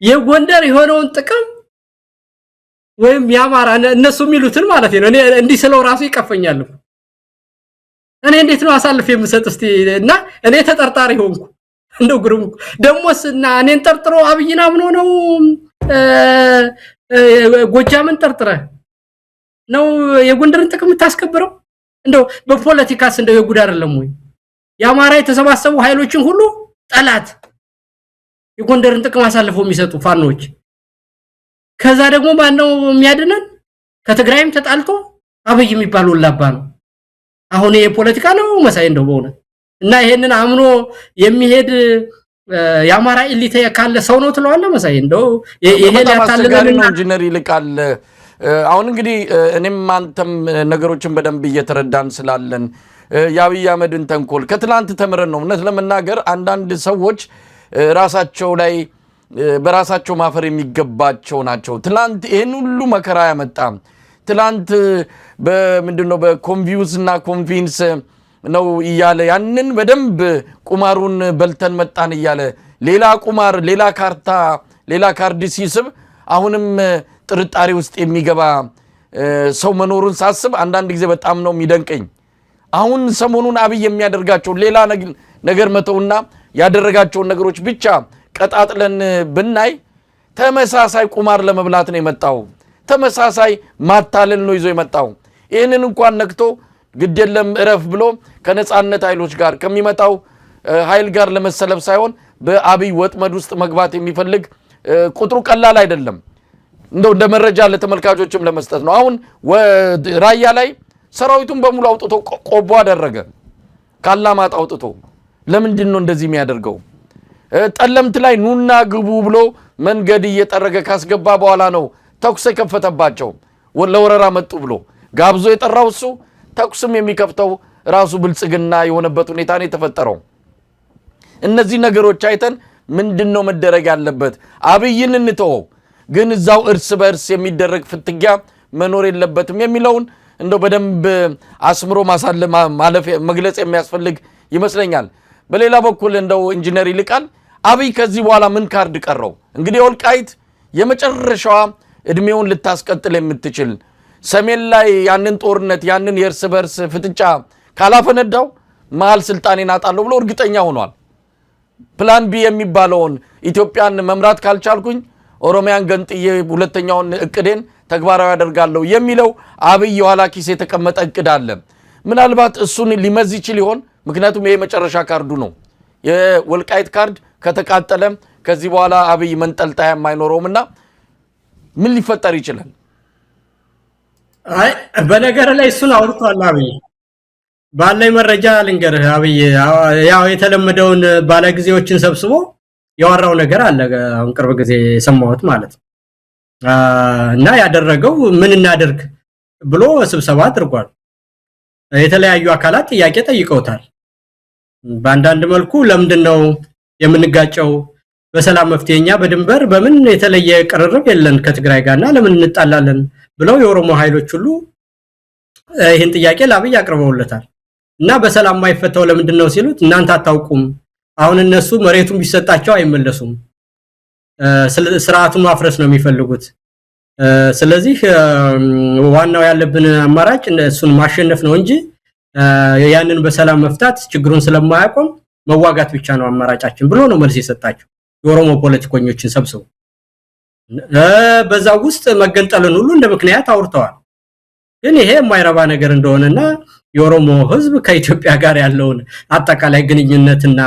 የጎንደር የሆነውን ጥቅም ወይም ያማራ እነሱ የሚሉትን ማለት ነው እኔ እንዲህ ስለው ራሱ ይቀፈኛል። እኔ እንዴት ነው አሳልፍ የምሰጥ እስቲ እና እኔ ተጠርጣሪ ሆንኩ። እንደው ግሩም ደሞስና እኔን ጠርጥሮ አብይና ምን ሆነው ጎጃምን ጠርጥረ ነው የጎንደርን ጥቅም ታስከብረው? እንደው በፖለቲካስ እንደው የጉድ አይደለም ወይ? የአማራ የተሰባሰቡ ኃይሎችን ሁሉ ጠላት የጎንደርን ጥቅም አሳልፈው የሚሰጡ ፋኖች ከዛ ደግሞ ማነው የሚያድነን? ከትግራይም ተጣልቶ አብይ የሚባል ወላባ ነው። አሁን የፖለቲካ ነው መሳይ እንደው በእውነት እና ይሄንን አምኖ የሚሄድ የአማራ ኤሊት ካለ ሰው ነው ትለዋለህ መሳይ? እንደው ይሄ ያታለለና ኢንጂነር ይልቃል። አሁን እንግዲህ እኔም አንተም ነገሮችን በደንብ እየተረዳን ስላለን የአብይ አህመድን ተንኮል ከትላንት ተምረን ነው። እውነት ለመናገር አንዳንድ ሰዎች ራሳቸው ላይ በራሳቸው ማፈር የሚገባቸው ናቸው። ትላንት ይሄን ሁሉ መከራ ያመጣ ትላንት በምንድነው በኮንቪውስና ኮንቪንስ ነው እያለ ያንን በደንብ ቁማሩን በልተን መጣን እያለ ሌላ ቁማር ሌላ ካርታ ሌላ ካርድ ሲስብ አሁንም ጥርጣሬ ውስጥ የሚገባ ሰው መኖሩን ሳስብ አንዳንድ ጊዜ በጣም ነው የሚደንቀኝ። አሁን ሰሞኑን አብይ የሚያደርጋቸው ሌላ ነገር መተውና ያደረጋቸውን ነገሮች ብቻ ቀጣጥለን ብናይ ተመሳሳይ ቁማር ለመብላት ነው የመጣው። ተመሳሳይ ማታለል ነው ይዞ የመጣው። ይሄንን እንኳን ነክቶ ግድየለም እረፍ ብሎ ከነጻነት ኃይሎች ጋር ከሚመጣው ኃይል ጋር ለመሰለፍ ሳይሆን በአብይ ወጥመድ ውስጥ መግባት የሚፈልግ ቁጥሩ ቀላል አይደለም። እንደው እንደ መረጃ ለተመልካቾችም ለመስጠት ነው። አሁን ራያ ላይ ሰራዊቱን በሙሉ አውጥቶ ቆቦ አደረገ። ካላማጣ አውጥቶ ለምንድን ነው እንደዚህ የሚያደርገው? ጠለምት ላይ ኑና ግቡ ብሎ መንገድ እየጠረገ ካስገባ በኋላ ነው ተኩስ የከፈተባቸው። ለወረራ መጡ ብሎ ጋብዞ የጠራው እሱ ተኩስም የሚከፍተው ራሱ ብልጽግና የሆነበት ሁኔታ ነው የተፈጠረው። እነዚህ ነገሮች አይተን ምንድነው መደረግ ያለበት? አብይን እንተወው ግን እዛው እርስ በእርስ የሚደረግ ፍትጊያ መኖር የለበትም የሚለውን እንደው በደንብ አስምሮ ማለፍ መግለጽ የሚያስፈልግ ይመስለኛል። በሌላ በኩል እንደው ኢንጂነር ይልቃል አብይ ከዚህ በኋላ ምን ካርድ ቀረው? እንግዲህ ወልቃይት የመጨረሻዋ እድሜውን ልታስቀጥል የምትችል ሰሜን ላይ ያንን ጦርነት ያንን የእርስ በርስ ፍጥጫ ካላፈነዳው መሃል ስልጣኔን አጣለው ብሎ እርግጠኛ ሆኗል። ፕላን ቢ የሚባለውን ኢትዮጵያን መምራት ካልቻልኩኝ ኦሮሚያን ገንጥዬ ሁለተኛውን እቅዴን ተግባራዊ ያደርጋለሁ የሚለው አብይ የኋላ ኪስ የተቀመጠ እቅድ አለ። ምናልባት እሱን ሊመዝ ይችል ይሆን? ምክንያቱም ይሄ መጨረሻ ካርዱ ነው። የወልቃይት ካርድ ከተቃጠለ ከዚህ በኋላ አብይ መንጠልጣያ የማይኖረውምና ምን ሊፈጠር ይችላል? አይ በነገር ላይ እሱን አውርቷል አብይ። ባለኝ መረጃ ልንገርህ አብይ ያው የተለመደውን ባለጊዜዎችን ሰብስቦ ያወራው ነገር አለ። አሁን ቅርብ ጊዜ ሰማሁት ማለት እና ያደረገው ምን እናደርግ ብሎ ስብሰባ አድርጓል። የተለያዩ አካላት ጥያቄ ጠይቀውታል። በአንዳንድ መልኩ ለምንድነው የምንጋጨው? በሰላም መፍትሄኛ በድንበር በምን የተለየ ቅርርብ የለን ከትግራይ ጋርና ለምን እንጣላለን ብለው የኦሮሞ ኃይሎች ሁሉ ይህን ጥያቄ ለአብይ አቅርበውለታል። እና በሰላም ማይፈታው ለምንድነው ሲሉት እናንተ አታውቁም፣ አሁን እነሱ መሬቱን ቢሰጣቸው አይመለሱም፣ ስርዓቱን ማፍረስ ነው የሚፈልጉት። ስለዚህ ዋናው ያለብን አማራጭ እሱን ማሸነፍ ነው እንጂ ያንን በሰላም መፍታት ችግሩን ስለማያቆም መዋጋት ብቻ ነው አማራጫችን ብሎ ነው መልስ የሰጣቸው የኦሮሞ ፖለቲከኞችን ሰብስበው። በዛው ውስጥ መገንጠልን ሁሉ እንደ ምክንያት አውርተዋል። ግን ይሄ የማይረባ ነገር እንደሆነና የኦሮሞ ህዝብ ከኢትዮጵያ ጋር ያለውን አጠቃላይ ግንኙነትና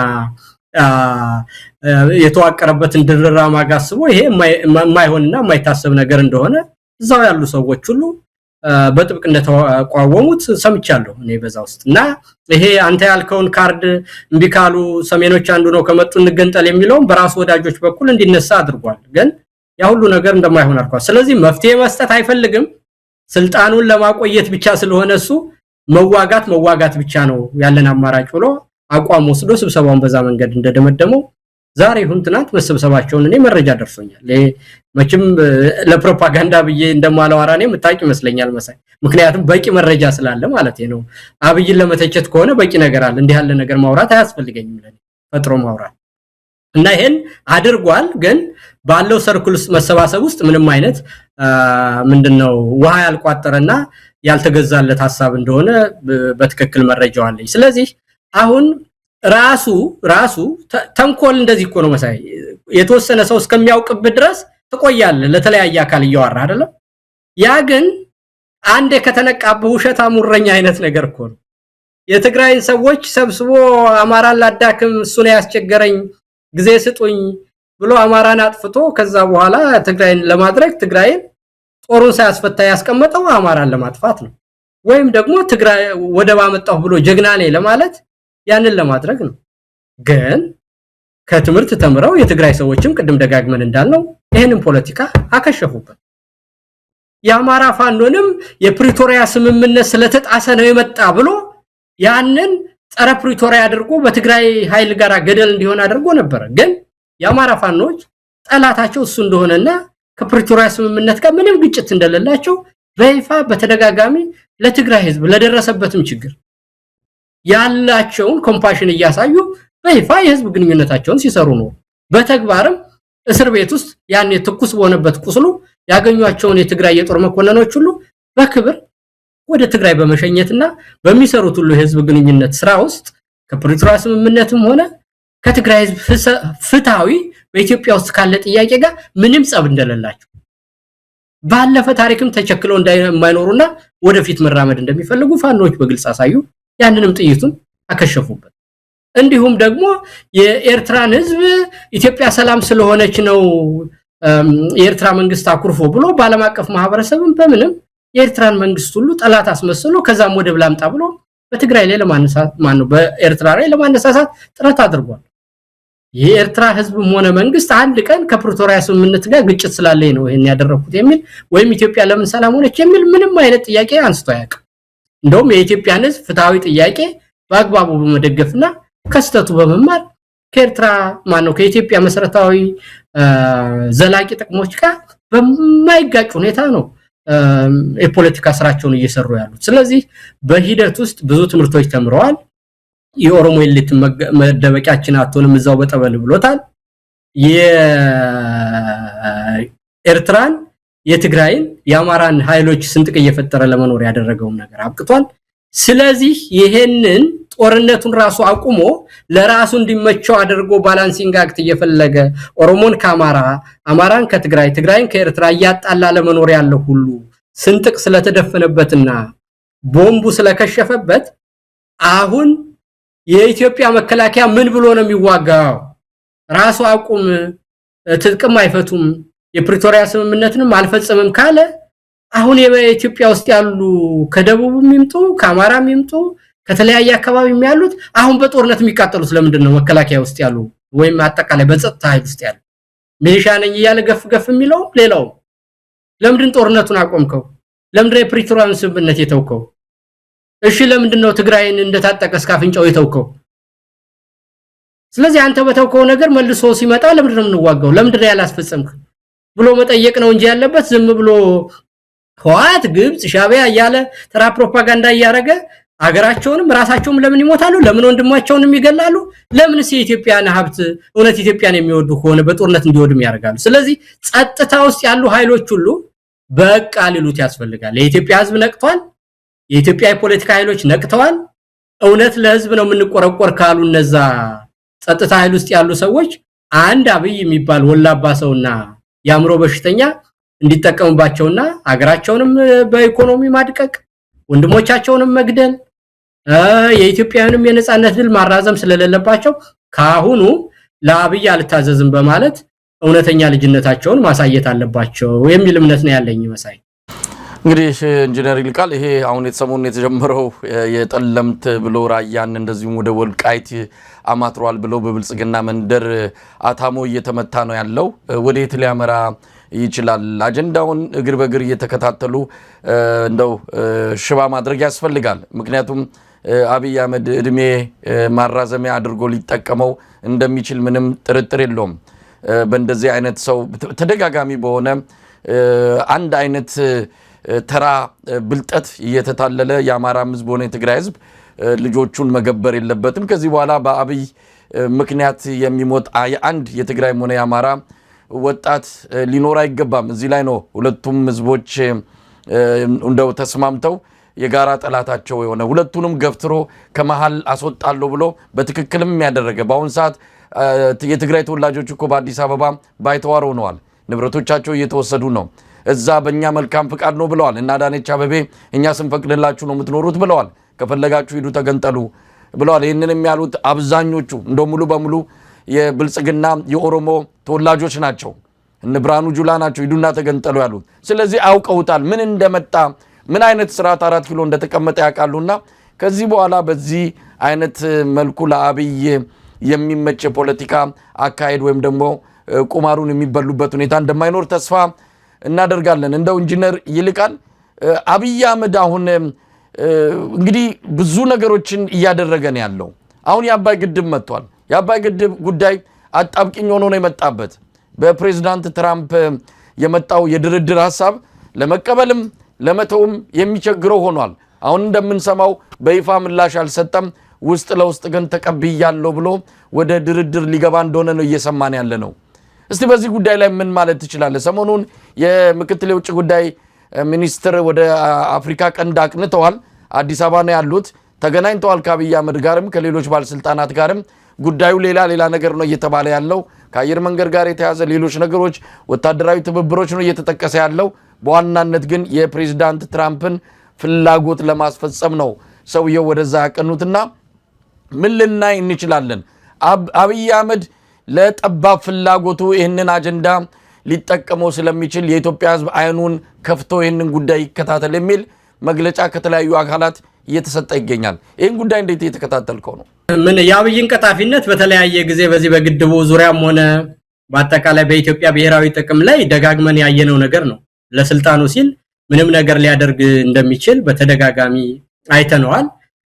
የተዋቀረበትን ድርራማ ጋስቦ ይሄ የማይሆንና የማይታሰብ ነገር እንደሆነ እዛው ያሉ ሰዎች ሁሉ በጥብቅ እንደተቋወሙት ሰምቻለሁ እኔ በዛ ውስጥ። እና ይሄ አንተ ያልከውን ካርድ እንቢካሉ ሰሜኖች አንዱ ነው ከመጡ እንገንጠል የሚለውን በራሱ ወዳጆች በኩል እንዲነሳ አድርጓል። ግን ያ ሁሉ ነገር እንደማይሆን አልኳል። ስለዚህ መፍትሄ መስጠት አይፈልግም። ስልጣኑን ለማቆየት ብቻ ስለሆነ እሱ መዋጋት ብቻ ነው ያለን አማራጭ ብሎ አቋም ወስዶ ስብሰባውን በዛ መንገድ እንደደመደመው ዛሬ ሁን ትናንት መሰብሰባቸውን እኔ መረጃ ደርሶኛል። መቼም ለፕሮፓጋንዳ ብዬ እንደማላወራ እኔ መታቂ ይመስለኛል መሳይ። ምክንያቱም በቂ መረጃ ስላለ ማለት ነው። አብይን ለመተቸት ከሆነ በቂ ነገር አለ። እንዲህ ያለ ነገር ማውራት አያስፈልገኝም ለኔ ፈጥሮ ማውራት። እና ይሄን አድርጓል። ግን ባለው ሰርክል መሰባሰብ ውስጥ ምንም አይነት ምንድነው ውሃ ያልቋጠረና ያልተገዛለት ሐሳብ እንደሆነ በትክክል መረጃው አለኝ። ስለዚህ አሁን ራሱ ተንኮል እንደዚህ እኮ ነው መሳይ። የተወሰነ ሰው እስከሚያውቅበት ድረስ ትቆያለህ ለተለያየ አካል እያወራ አይደለም። ያ ግን አንዴ ከተነቃበው ውሸት አሙረኛ አይነት ነገር እኮ ነው። የትግራይን ሰዎች ሰብስቦ አማራን ላዳክም እሱ ነው ያስቸገረኝ ጊዜ ስጡኝ ብሎ አማራን አጥፍቶ ከዛ በኋላ ትግራይን ለማድረግ ትግራይን ጦሩን ሳያስፈታ ያስቀመጠው አማራን ለማጥፋት ነው። ወይም ደግሞ ትግራይ ወደብ አመጣሁ ብሎ ጀግና ነኝ ለማለት ያንን ለማድረግ ነው። ግን ከትምህርት ተምረው የትግራይ ሰዎችም ቅድም ደጋግመን እንዳልነው ይሄንን ፖለቲካ አከሸፉበት። የአማራ ፋኖንም የፕሪቶሪያ ስምምነት ስለተጣሰ ነው የመጣ ብሎ ያንን ጸረ ፕሪቶሪያ አድርጎ በትግራይ ኃይል ጋር ገደል እንዲሆን አድርጎ ነበር። ግን የአማራ ፋኖች ጠላታቸው እሱ እንደሆነና ከፕሪቶሪያ ስምምነት ጋር ምንም ግጭት እንደሌላቸው በይፋ በተደጋጋሚ ለትግራይ ህዝብ ለደረሰበትም ችግር ያላቸውን ኮምፓሽን እያሳዩ በይፋ የህዝብ ግንኙነታቸውን ሲሰሩ ነው። በተግባርም እስር ቤት ውስጥ ያን ትኩስ በሆነበት ቁስሉ ያገኙአቸውን የትግራይ የጦር መኮንኖች ሁሉ በክብር ወደ ትግራይ በመሸኘትና በሚሰሩት ሁሉ የህዝብ ግንኙነት ስራ ውስጥ ከፕሪቶሪያ ስምምነትም ሆነ ከትግራይ ህዝብ ፍትሃዊ በኢትዮጵያ ውስጥ ካለ ጥያቄ ጋር ምንም ጸብ እንደሌላቸው ባለፈ ታሪክም ተቸክለው እንደማይኖሩና ወደፊት መራመድ እንደሚፈልጉ ፋኖች በግልጽ አሳዩ። ያንንም ጥይቱን አከሸፉበት። እንዲሁም ደግሞ የኤርትራን ህዝብ ኢትዮጵያ ሰላም ስለሆነች ነው የኤርትራ መንግስት አኩርፎ ብሎ ባለም አቀፍ ማህበረሰብም በምንም የኤርትራን መንግስት ሁሉ ጠላት አስመስሎ ከዛም ወደብ ላምጣ ብሎ በትግራይ ላይ ለማነሳት በኤርትራ ላይ ለማነሳሳት ጥረት አድርጓል። የኤርትራ ህዝብም ሆነ መንግስት አንድ ቀን ከፕሪቶሪያ ስምምነት ጋር ግጭት ስላለኝ ነው ይሄን ያደረኩት የሚል ወይም ኢትዮጵያ ለምን ሰላም ሆነች የሚል ምንም አይነት ጥያቄ አንስቶ አያውቅም። እንደውም የኢትዮጵያን ህዝብ ፍትሃዊ ጥያቄ በአግባቡ በመደገፍና ከስተቱ በመማር ከኤርትራ ከኢትዮጵያ መሰረታዊ ዘላቂ ጥቅሞች ጋር በማይጋጭ ሁኔታ ነው የፖለቲካ ስራቸውን እየሰሩ ያሉት። ስለዚህ በሂደት ውስጥ ብዙ ትምህርቶች ተምረዋል። የኦሮሞ ኤሊት መደበቂያችን አትሆንም እዛው በጠበል ብሎታል። የኤርትራን የትግራይን የአማራን ኃይሎች ስንጥቅ እየፈጠረ ለመኖር ያደረገው ነገር አብቅቷል። ስለዚህ ይሄንን ጦርነቱን ራሱ አቁሞ ለራሱ እንዲመቸው አድርጎ ባላንሲንግ አክት እየፈለገ ኦሮሞን ከአማራ አማራን ከትግራይ ትግራይን ከኤርትራ እያጣላ ለመኖር ያለው ሁሉ ስንጥቅ ስለተደፈነበትና ቦምቡ ስለከሸፈበት አሁን የኢትዮጵያ መከላከያ ምን ብሎ ነው የሚዋጋው? ራሱ አቁም ትጥቅም አይፈቱም የፕሪቶሪያ ስምምነትንም አልፈጸመም ካለ አሁን የኢትዮጵያ ውስጥ ያሉ ከደቡብም ይምጡ ከአማራም ይምጡ ከተለያየ አካባቢ የሚያሉት አሁን በጦርነት የሚቃጠሉት ለምንድን ነው? መከላከያ ውስጥ ያሉ ወይም አጠቃላይ በጸጥታ ኃይል ውስጥ ያሉ ሚሊሻ ነኝ እያለ ገፍ የሚለው ሌላው ለምንድን ጦርነቱን አቆምከው? ለምንድን የፕሪቶሪያን ስምምነት የተውከው? እሺ ለምንድን ነው ትግራይን እንደታጠቀ እስካፍንጫው የተውከው? ስለዚህ አንተ በተውከው ነገር መልሶ ሲመጣ ለምንድን ነው የምንዋጋው? ለምንድን ነው ያላስፈጸምክ ብሎ መጠየቅ ነው እንጂ ያለበት ዝም ብሎ ህወሓት ግብጽ ሻዕቢያ እያለ ተራ ፕሮፓጋንዳ እያረገ አገራቸውንም ራሳቸውም ለምን ይሞታሉ? ለምን ወንድማቸውንም ይገላሉ? ለምንስ የኢትዮጵያን ሀብት እውነት ኢትዮጵያን የሚወዱ ከሆነ በጦርነት እንዲወድም ያደርጋሉ? ስለዚህ ጸጥታ ውስጥ ያሉ ኃይሎች ሁሉ በቃ ሊሉት ያስፈልጋል። የኢትዮጵያ ህዝብ ነቅቷል። የኢትዮጵያ የፖለቲካ ኃይሎች ነቅተዋል። እውነት ለህዝብ ነው የምንቆረቆር ካሉ እነዛ ጸጥታ ኃይል ውስጥ ያሉ ሰዎች አንድ አብይ የሚባል ወላባ ሰውና ያምሮ በሽተኛ እንዲጠቀሙባቸውና አገራቸውንም በኢኮኖሚ ማድቀቅ ወንድሞቻቸውንም መግደል የኢትዮጵያውያንም የነጻነት ድል ማራዘም ስለሌለባቸው ካሁኑ ለአብይ አልታዘዝም በማለት እውነተኛ ልጅነታቸውን ማሳየት አለባቸው የሚል እምነት ነው ያለኝ መሳይ። እንግዲህ ኢንጂነር ይልቃል ይሄ አሁን የተሰሞኑን የተጀመረው የጠለምት ብሎ ራያን እንደዚሁም ወደ ወልቃይት አማትሯል ብሎ በብልጽግና መንደር አታሞ እየተመታ ነው ያለው። ወዴት ሊያመራ ይችላል? አጀንዳውን እግር በእግር እየተከታተሉ እንደው ሽባ ማድረግ ያስፈልጋል። ምክንያቱም አብይ አህመድ እድሜ ማራዘሚያ አድርጎ ሊጠቀመው እንደሚችል ምንም ጥርጥር የለውም። በእንደዚህ አይነት ሰው ተደጋጋሚ በሆነ አንድ አይነት ተራ ብልጠት እየተታለለ የአማራ ህዝብ ሆነ የትግራይ ህዝብ ልጆቹን መገበር የለበትም። ከዚህ በኋላ በአብይ ምክንያት የሚሞት አንድ የትግራይ ሆነ የአማራ ወጣት ሊኖር አይገባም። እዚህ ላይ ነው ሁለቱም ህዝቦች እንደው ተስማምተው የጋራ ጠላታቸው የሆነ ሁለቱንም ገፍትሮ ከመሃል አስወጣለሁ ብሎ በትክክልም ያደረገ በአሁን ሰዓት የትግራይ ተወላጆች እኮ በአዲስ አበባ ባይተዋር ሆነዋል። ንብረቶቻቸው እየተወሰዱ ነው። እዛ በእኛ መልካም ፍቃድ ነው ብለዋል። እና አዳነች አቤቤ እኛ ስንፈቅድላችሁ ነው የምትኖሩት ብለዋል። ከፈለጋችሁ ሂዱ ተገንጠሉ ብለዋል። ይህንን ያሉት አብዛኞቹ እንደው ሙሉ በሙሉ የብልጽግና የኦሮሞ ተወላጆች ናቸው። እነ ብርሃኑ ጁላ ናቸው ሂዱና ተገንጠሉ ያሉት። ስለዚህ አውቀውታል ምን እንደመጣ ምን አይነት ስርዓት 4 ኪሎ እንደተቀመጠ ያውቃሉና ከዚህ በኋላ በዚህ አይነት መልኩ ለአብይ የሚመች ፖለቲካ አካሄድ ወይም ደግሞ ቁማሩን የሚበሉበት ሁኔታ እንደማይኖር ተስፋ እናደርጋለን። እንደው ኢንጂነር ይልቃል አብይ አህመድ አሁን እንግዲህ ብዙ ነገሮችን እያደረገ ነው ያለው። አሁን የአባይ ግድብ መጥቷል። የአባይ ግድብ ጉዳይ አጣብቂኝ ሆኖ ነው የመጣበት። በፕሬዝዳንት ትራምፕ የመጣው የድርድር ሐሳብ ለመቀበልም ለመተውም የሚቸግረው ሆኗል። አሁን እንደምንሰማው በይፋ ምላሽ አልሰጠም። ውስጥ ለውስጥ ግን ተቀብያለሁ ብሎ ወደ ድርድር ሊገባ እንደሆነ ነው እየሰማን ያለ ነው። እስቲ በዚህ ጉዳይ ላይ ምን ማለት ትችላለህ? ሰሞኑን የምክትል የውጭ ጉዳይ ሚኒስትር ወደ አፍሪካ ቀንድ አቅንተዋል። አዲስ አበባ ነው ያሉት። ተገናኝተዋል ከአብይ አህመድ ጋርም ከሌሎች ባለስልጣናት ጋርም። ጉዳዩ ሌላ ነገር ነው እየተባለ ያለው። ከአየር መንገድ ጋር የተያዘ ሌሎች ነገሮች፣ ወታደራዊ ትብብሮች ነው እየተጠቀሰ ያለው። በዋናነት ግን የፕሬዝዳንት ትራምፕን ፍላጎት ለማስፈጸም ነው ሰውየው ወደዛ ያቀኑትና ምን ልናይ እንችላለን? አብይ አህመድ ለጠባብ ፍላጎቱ ይህንን አጀንዳ ሊጠቀመው ስለሚችል የኢትዮጵያ ህዝብ አይኑን ከፍቶ ይህንን ጉዳይ ይከታተል የሚል መግለጫ ከተለያዩ አካላት እየተሰጠ ይገኛል። ይህን ጉዳይ እንዴት እየተከታተልከው ነው? ምን የአብይን ቀጣፊነት በተለያየ ጊዜ በዚህ በግድቡ ዙሪያም ሆነ በአጠቃላይ በኢትዮጵያ ብሔራዊ ጥቅም ላይ ደጋግመን ያየነው ነገር ነው። ለስልጣኑ ሲል ምንም ነገር ሊያደርግ እንደሚችል በተደጋጋሚ አይተነዋል።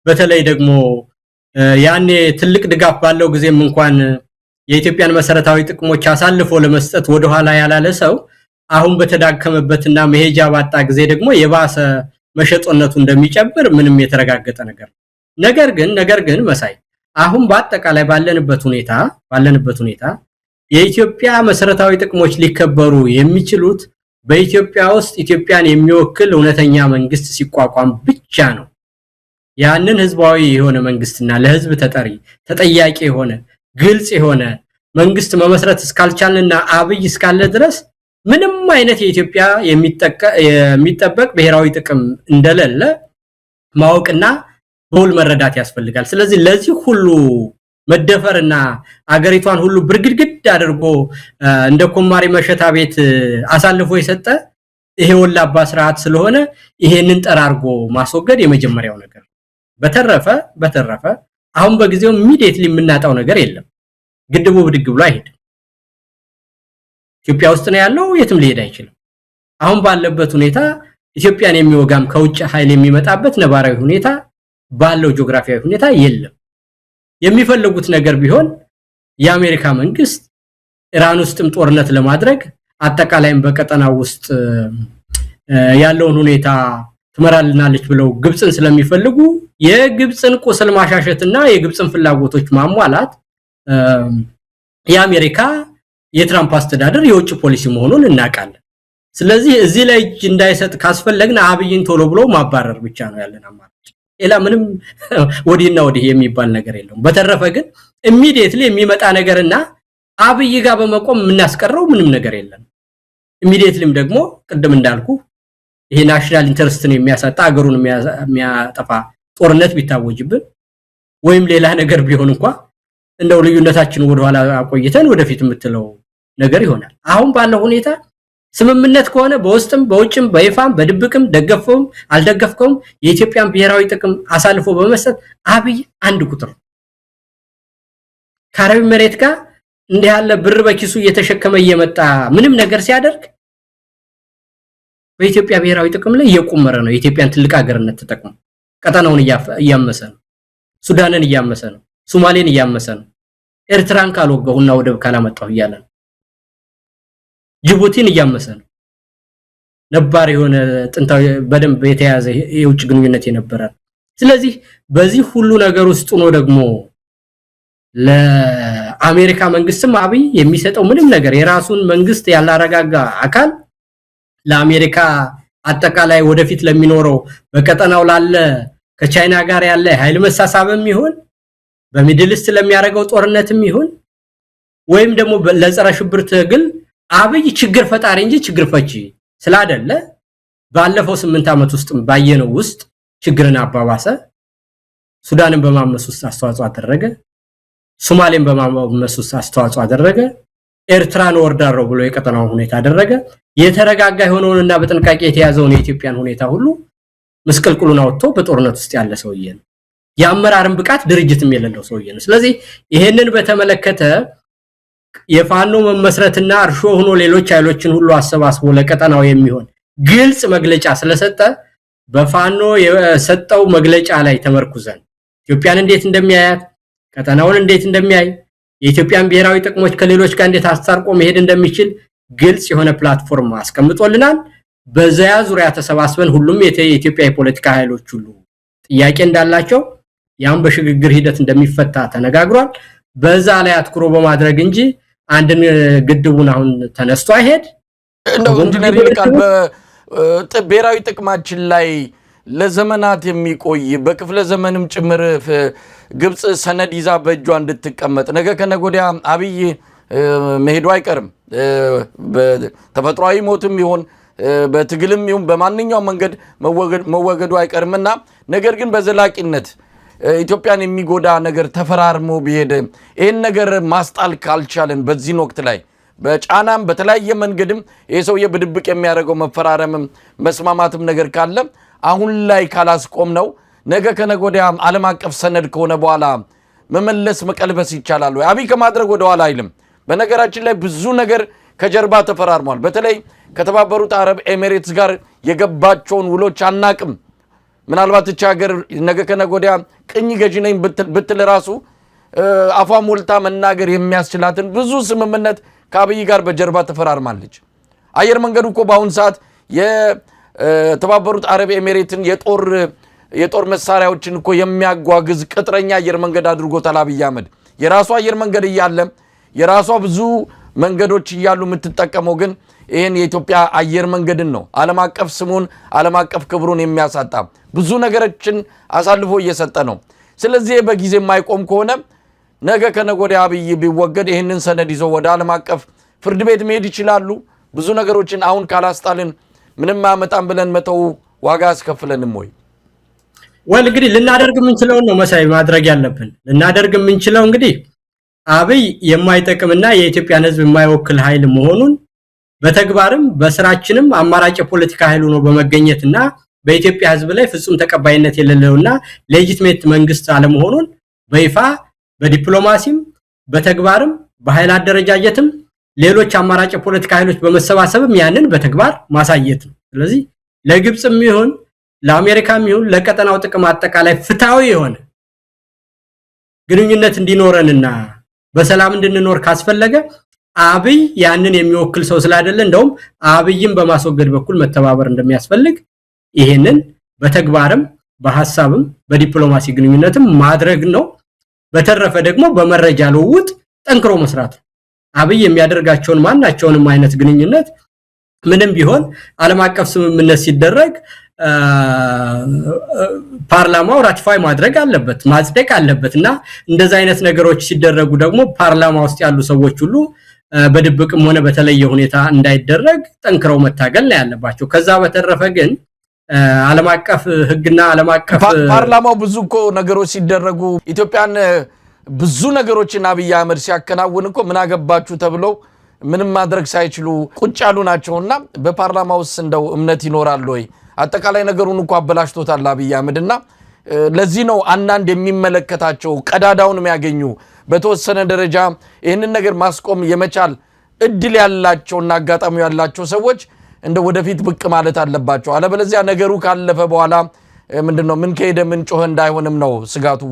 በተለይ ደግሞ ያኔ ትልቅ ድጋፍ ባለው ጊዜም እንኳን የኢትዮጵያን መሰረታዊ ጥቅሞች አሳልፎ ለመስጠት ወደ ኋላ ያላለ ሰው አሁን በተዳከመበትና መሄጃ ባጣ ጊዜ ደግሞ የባሰ መሸጦነቱ እንደሚጨብር ምንም የተረጋገጠ ነገር ግን መሳይ አሁን በአጠቃላይ ባለንበት ሁኔታ የኢትዮጵያ መሰረታዊ ጥቅሞች ሊከበሩ የሚችሉት በኢትዮጵያ ውስጥ ኢትዮጵያን የሚወክል እውነተኛ መንግስት ሲቋቋም ብቻ ነው። ያንን ህዝባዊ የሆነ መንግስትና ለህዝብ ተጠያቂ የሆነ ግልጽ የሆነ መንግስት መመስረት እስካልቻለና አብይ እስካለ ድረስ ምንም አይነት የኢትዮጵያ የሚጠበቅ ብሔራዊ ጥቅም እንደሌለ ማወቅና በሁሉ መረዳት ያስፈልጋል። ስለዚህ ለዚህ ሁሉ መደፈርና አገሪቷን ሁሉ ብርግድግድ አድርጎ እንደ ኮማሪ መሸታ ቤት አሳልፎ የሰጠ ይሄ ወላባ ስርዓት ስለሆነ ይሄንን ጠራርጎ ማስወገድ የመጀመሪያው ነገር። በተረፈ አሁን በጊዜው ኢሚዲየትሊ የምናጣው ነገር የለም። ግድቡ ብድግ ብሎ አይሄድም። ኢትዮጵያ ውስጥ ነው ያለው፣ የትም ሊሄድ አይችልም። አሁን ባለበት ሁኔታ ኢትዮጵያን የሚወጋም ከውጭ ኃይል የሚመጣበት ነባራዊ ሁኔታ ባለው ጂኦግራፊያዊ ሁኔታ የለም። የሚፈልጉት ነገር ቢሆን የአሜሪካ መንግስት ኢራን ውስጥም ጦርነት ለማድረግ አጠቃላይም በቀጠናው ውስጥ ያለውን ሁኔታ ትመራልናለች ብለው ግብጽን ስለሚፈልጉ የግብጽን ቁስል ማሻሸትና የግብጽን ፍላጎቶች ማሟላት የአሜሪካ የትራምፕ አስተዳደር የውጭ ፖሊሲ መሆኑን እናውቃለን። ስለዚህ እዚህ ላይ እንዳይሰጥ ካስፈለግን አብይን ቶሎ ብሎ ማባረር ብቻ ነው ያለን አማራጭ። ሌላ ምንም ወዲህና ወዲህ የሚባል ነገር የለውም። በተረፈ ግን ኢሚዲየትሊ የሚመጣ ነገርና አብይ ጋር በመቆም የምናስቀረው ምንም ነገር የለም። ኢሚዲየትሊም ደግሞ ቅድም እንዳልኩ ይሄ ናሽናል ኢንተረስትን የሚያሳጣ አገሩን የሚያጠፋ ጦርነት ቢታወጅብን ወይም ሌላ ነገር ቢሆን እንኳን እንደው ልዩነታችን ወደ ኋላ አቆይተን ወደፊት የምትለው ነገር ይሆናል። አሁን ባለው ሁኔታ ስምምነት ከሆነ በውስጥም በውጭም በይፋም በድብቅም ደገፈውም አልደገፍከውም የኢትዮጵያን ብሔራዊ ጥቅም አሳልፎ በመስጠት አብይ አንድ ቁጥር ካራዊ መሬት ጋር እንዲህ ያለ ብር በኪሱ እየተሸከመ እየመጣ ምንም ነገር ሲያደርግ በኢትዮጵያ ብሔራዊ ጥቅም ላይ እየቆመረ ነው። የኢትዮጵያን ትልቅ ሀገርነት ተጠቅሞ ቀጠናውን እያመሰ ነው። ሱዳንን እያመሰ ነው። ሶማሌን እያመሰ ነው። ኤርትራን ካልወገሁና ወደብ ካላመጣሁ እያለ ነው። ጅቡቲን እያመሰ ነው። ነባር የሆነ ጥንታዊ በደንብ የተያዘ የውጭ ግንኙነት የነበረ። ስለዚህ በዚህ ሁሉ ነገር ውስጥ ነው ደግሞ ለአሜሪካ መንግስትም አብይ የሚሰጠው ምንም ነገር የራሱን መንግስት ያላረጋጋ አካል ለአሜሪካ አጠቃላይ ወደፊት ለሚኖረው በቀጠናው ላለ ከቻይና ጋር ያለ ኃይል መሳሳብም ይሁን በሚድል ኢስት ለሚያደርገው ጦርነትም ይሁን ወይም ደግሞ ለጸረ ሽብር ትግል አብይ ችግር ፈጣሪ እንጂ ችግር ፈቺ ስላደለ ባለፈው 8 ዓመት ውስጥ ባየነው ውስጥ ችግርን አባባሰ። ሱዳንን በማመስ ውስጥ አስተዋጽኦ አደረገ። ሶማሌን በማመስ ውስጥ አስተዋጽኦ አደረገ። ኤርትራን ወርዳረው ብሎ የቀጠናው ሁኔታ አደረገ። የተረጋጋ የሆነውንና በጥንቃቄ የተያዘውን የኢትዮጵያን ሁኔታ ሁሉ መስቀልቁሉን አውጥቶ በጦርነት ውስጥ ያለ ሰውዬ ነው። የአመራርን ብቃት ድርጅትም የሌለው ሰውዬ ነው። ስለዚህ ይሄንን በተመለከተ የፋኖ መመስረትና እርሾ ሆኖ ሌሎች ኃይሎችን ሁሉ አሰባስቦ ለቀጠናው የሚሆን ግልጽ መግለጫ ስለሰጠ በፋኖ የሰጠው መግለጫ ላይ ተመርኩዘን ኢትዮጵያን እንዴት እንደሚያያት ቀጠናውን እንዴት እንደሚያይ የኢትዮጵያን ብሔራዊ ጥቅሞች ከሌሎች ጋር እንዴት አስታርቆ መሄድ እንደሚችል ግልጽ የሆነ ፕላትፎርም አስቀምጦልናል። በዚያ ዙሪያ ተሰባስበን ሁሉም የኢትዮጵያ የፖለቲካ ኃይሎች ሁሉ ጥያቄ እንዳላቸው ያም በሽግግር ሂደት እንደሚፈታ ተነጋግሯል። በዛ ላይ አትኩሮ በማድረግ እንጂ አንድን ግድቡን አሁን ተነስቶ አይሄድ እንደው ኢንጂነር ይልቃል በብሔራዊ ጥቅማችን ላይ ለዘመናት የሚቆይ በክፍለ ዘመንም ጭምር ግብጽ ሰነድ ይዛ በእጇ እንድትቀመጥ ነገ ከነገ ወዲያ አብይ መሄዱ አይቀርም። በተፈጥሯዊ ሞትም ይሁን በትግልም ይሁን በማንኛውም መንገድ መወገዱ አይቀርምና ነገር ግን በዘላቂነት ኢትዮጵያን የሚጎዳ ነገር ተፈራርሞ ቢሄድ ይሄን ነገር ማስጣል ካልቻለን በዚህ ወቅት ላይ በጫናም በተለያየ መንገድም ይሄ ሰውዬ በድብቅ የሚያደርገው መፈራረምም መስማማትም ነገር ካለ አሁን ላይ ካላስቆም ነው ነገ ከነገ ወዲያ ዓለም አቀፍ ሰነድ ከሆነ በኋላ መመለስ መቀልበስ ይቻላል ወይ? አብይ ከማድረግ ወደ ኋላ አይልም። በነገራችን ላይ ብዙ ነገር ከጀርባ ተፈራርሟል። በተለይ ከተባበሩት አረብ ኤሚሬትስ ጋር የገባቸውን ውሎች አናቅም። ምናልባት እቺ ሀገር ነገ ከነገ ወዲያ ቅኝ ገዢ ነኝ ብትል ራሱ አፏ ሞልታ መናገር የሚያስችላትን ብዙ ስምምነት ከአብይ ጋር በጀርባ ተፈራርማለች። አየር መንገዱ እኮ በአሁን ሰዓት የተባበሩት አረብ ኤሚሬትን የጦር መሳሪያዎችን እኮ የሚያጓጉዝ ቅጥረኛ አየር መንገድ አድርጎታል አብይ አህመድ። የራሷ አየር መንገድ እያለ የራሷ ብዙ መንገዶች እያሉ የምትጠቀመው ግን ይሄን የኢትዮጵያ አየር መንገድን ነው። ዓለም አቀፍ ስሙን ዓለም አቀፍ ክብሩን የሚያሳጣ ብዙ ነገሮችን አሳልፎ እየሰጠ ነው። ስለዚህ በጊዜ የማይቆም ከሆነ ነገ ከነገ ወዲያ አብይ ቢወገድ ይህንን ሰነድ ይዘው ወደ ዓለም አቀፍ ፍርድ ቤት መሄድ ይችላሉ። ብዙ ነገሮችን አሁን ካላስጣልን ምንም አመጣም ብለን መተው ዋጋ አስከፍለንም ወይ? ወል እንግዲህ ልናደርግ የምንችለውን ነው መሳይ ማድረግ ያለብን። ልናደርግ የምንችለው እንግዲህ አብይ የማይጠቅምና የኢትዮጵያን ሕዝብ የማይወክል ኃይል መሆኑን በተግባርም በስራችንም አማራጭ ፖለቲካ ኃይል ሆኖ በመገኘትና በኢትዮጵያ ሕዝብ ላይ ፍጹም ተቀባይነት የሌለውና ሌጂቲሜት መንግስት አለመሆኑን በይፋ በዲፕሎማሲም በተግባርም በኃይል አደረጃጀትም ሌሎች አማራጭ ፖለቲካ ኃይሎች በመሰባሰብም ያንን በተግባር ማሳየት ነው። ስለዚህ ለግብጽም ይሁን ለአሜሪካም ይሁን ለቀጠናው ጥቅም አጠቃላይ ፍትሃዊ የሆነ ግንኙነት እንዲኖረንና በሰላም እንድንኖር ካስፈለገ አብይ ያንን የሚወክል ሰው ስላይደለ እንደውም አብይን በማስወገድ በኩል መተባበር እንደሚያስፈልግ ይሄንን በተግባርም በሐሳብም በዲፕሎማሲ ግንኙነትም ማድረግ ነው። በተረፈ ደግሞ በመረጃ ልውውጥ ጠንክሮ መስራት። አብይ የሚያደርጋቸውን ማናቸውንም አይነት ግንኙነት ምንም ቢሆን ዓለም አቀፍ ስምምነት ሲደረግ ፓርላማው ራቲፋይ ማድረግ አለበት፣ ማጽደቅ አለበትና እንደዛ አይነት ነገሮች ሲደረጉ ደግሞ ፓርላማ ውስጥ ያሉ ሰዎች ሁሉ በድብቅም ሆነ በተለየ ሁኔታ እንዳይደረግ ጠንክረው መታገል ነው ያለባቸው። ከዛ በተረፈ ግን ዓለም አቀፍ ህግና ዓለም አቀፍ ፓርላማው ብዙ እኮ ነገሮች ሲደረጉ ኢትዮጵያን ብዙ ነገሮችን አብይ አህመድ ሲያከናውን እኮ ምን አገባችሁ ተብለው ምንም ማድረግ ሳይችሉ ቁጭ ያሉ ናቸውና በፓርላማ ውስጥ እንደው እምነት ይኖራል ወይ? አጠቃላይ ነገሩን እኮ አበላሽቶታል አብይ አህመድና ለዚህ ነው አንዳንድ የሚመለከታቸው ቀዳዳውን የሚያገኙ በተወሰነ ደረጃ ይህንን ነገር ማስቆም የመቻል እድል ያላቸውና አጋጣሚ ያላቸው ሰዎች እንደ ወደፊት ብቅ ማለት አለባቸው። አለበለዚያ ነገሩ ካለፈ በኋላ ምንድነው ምን ከሄደ ምን ጮኸ እንዳይሆንም ነው ስጋቱ።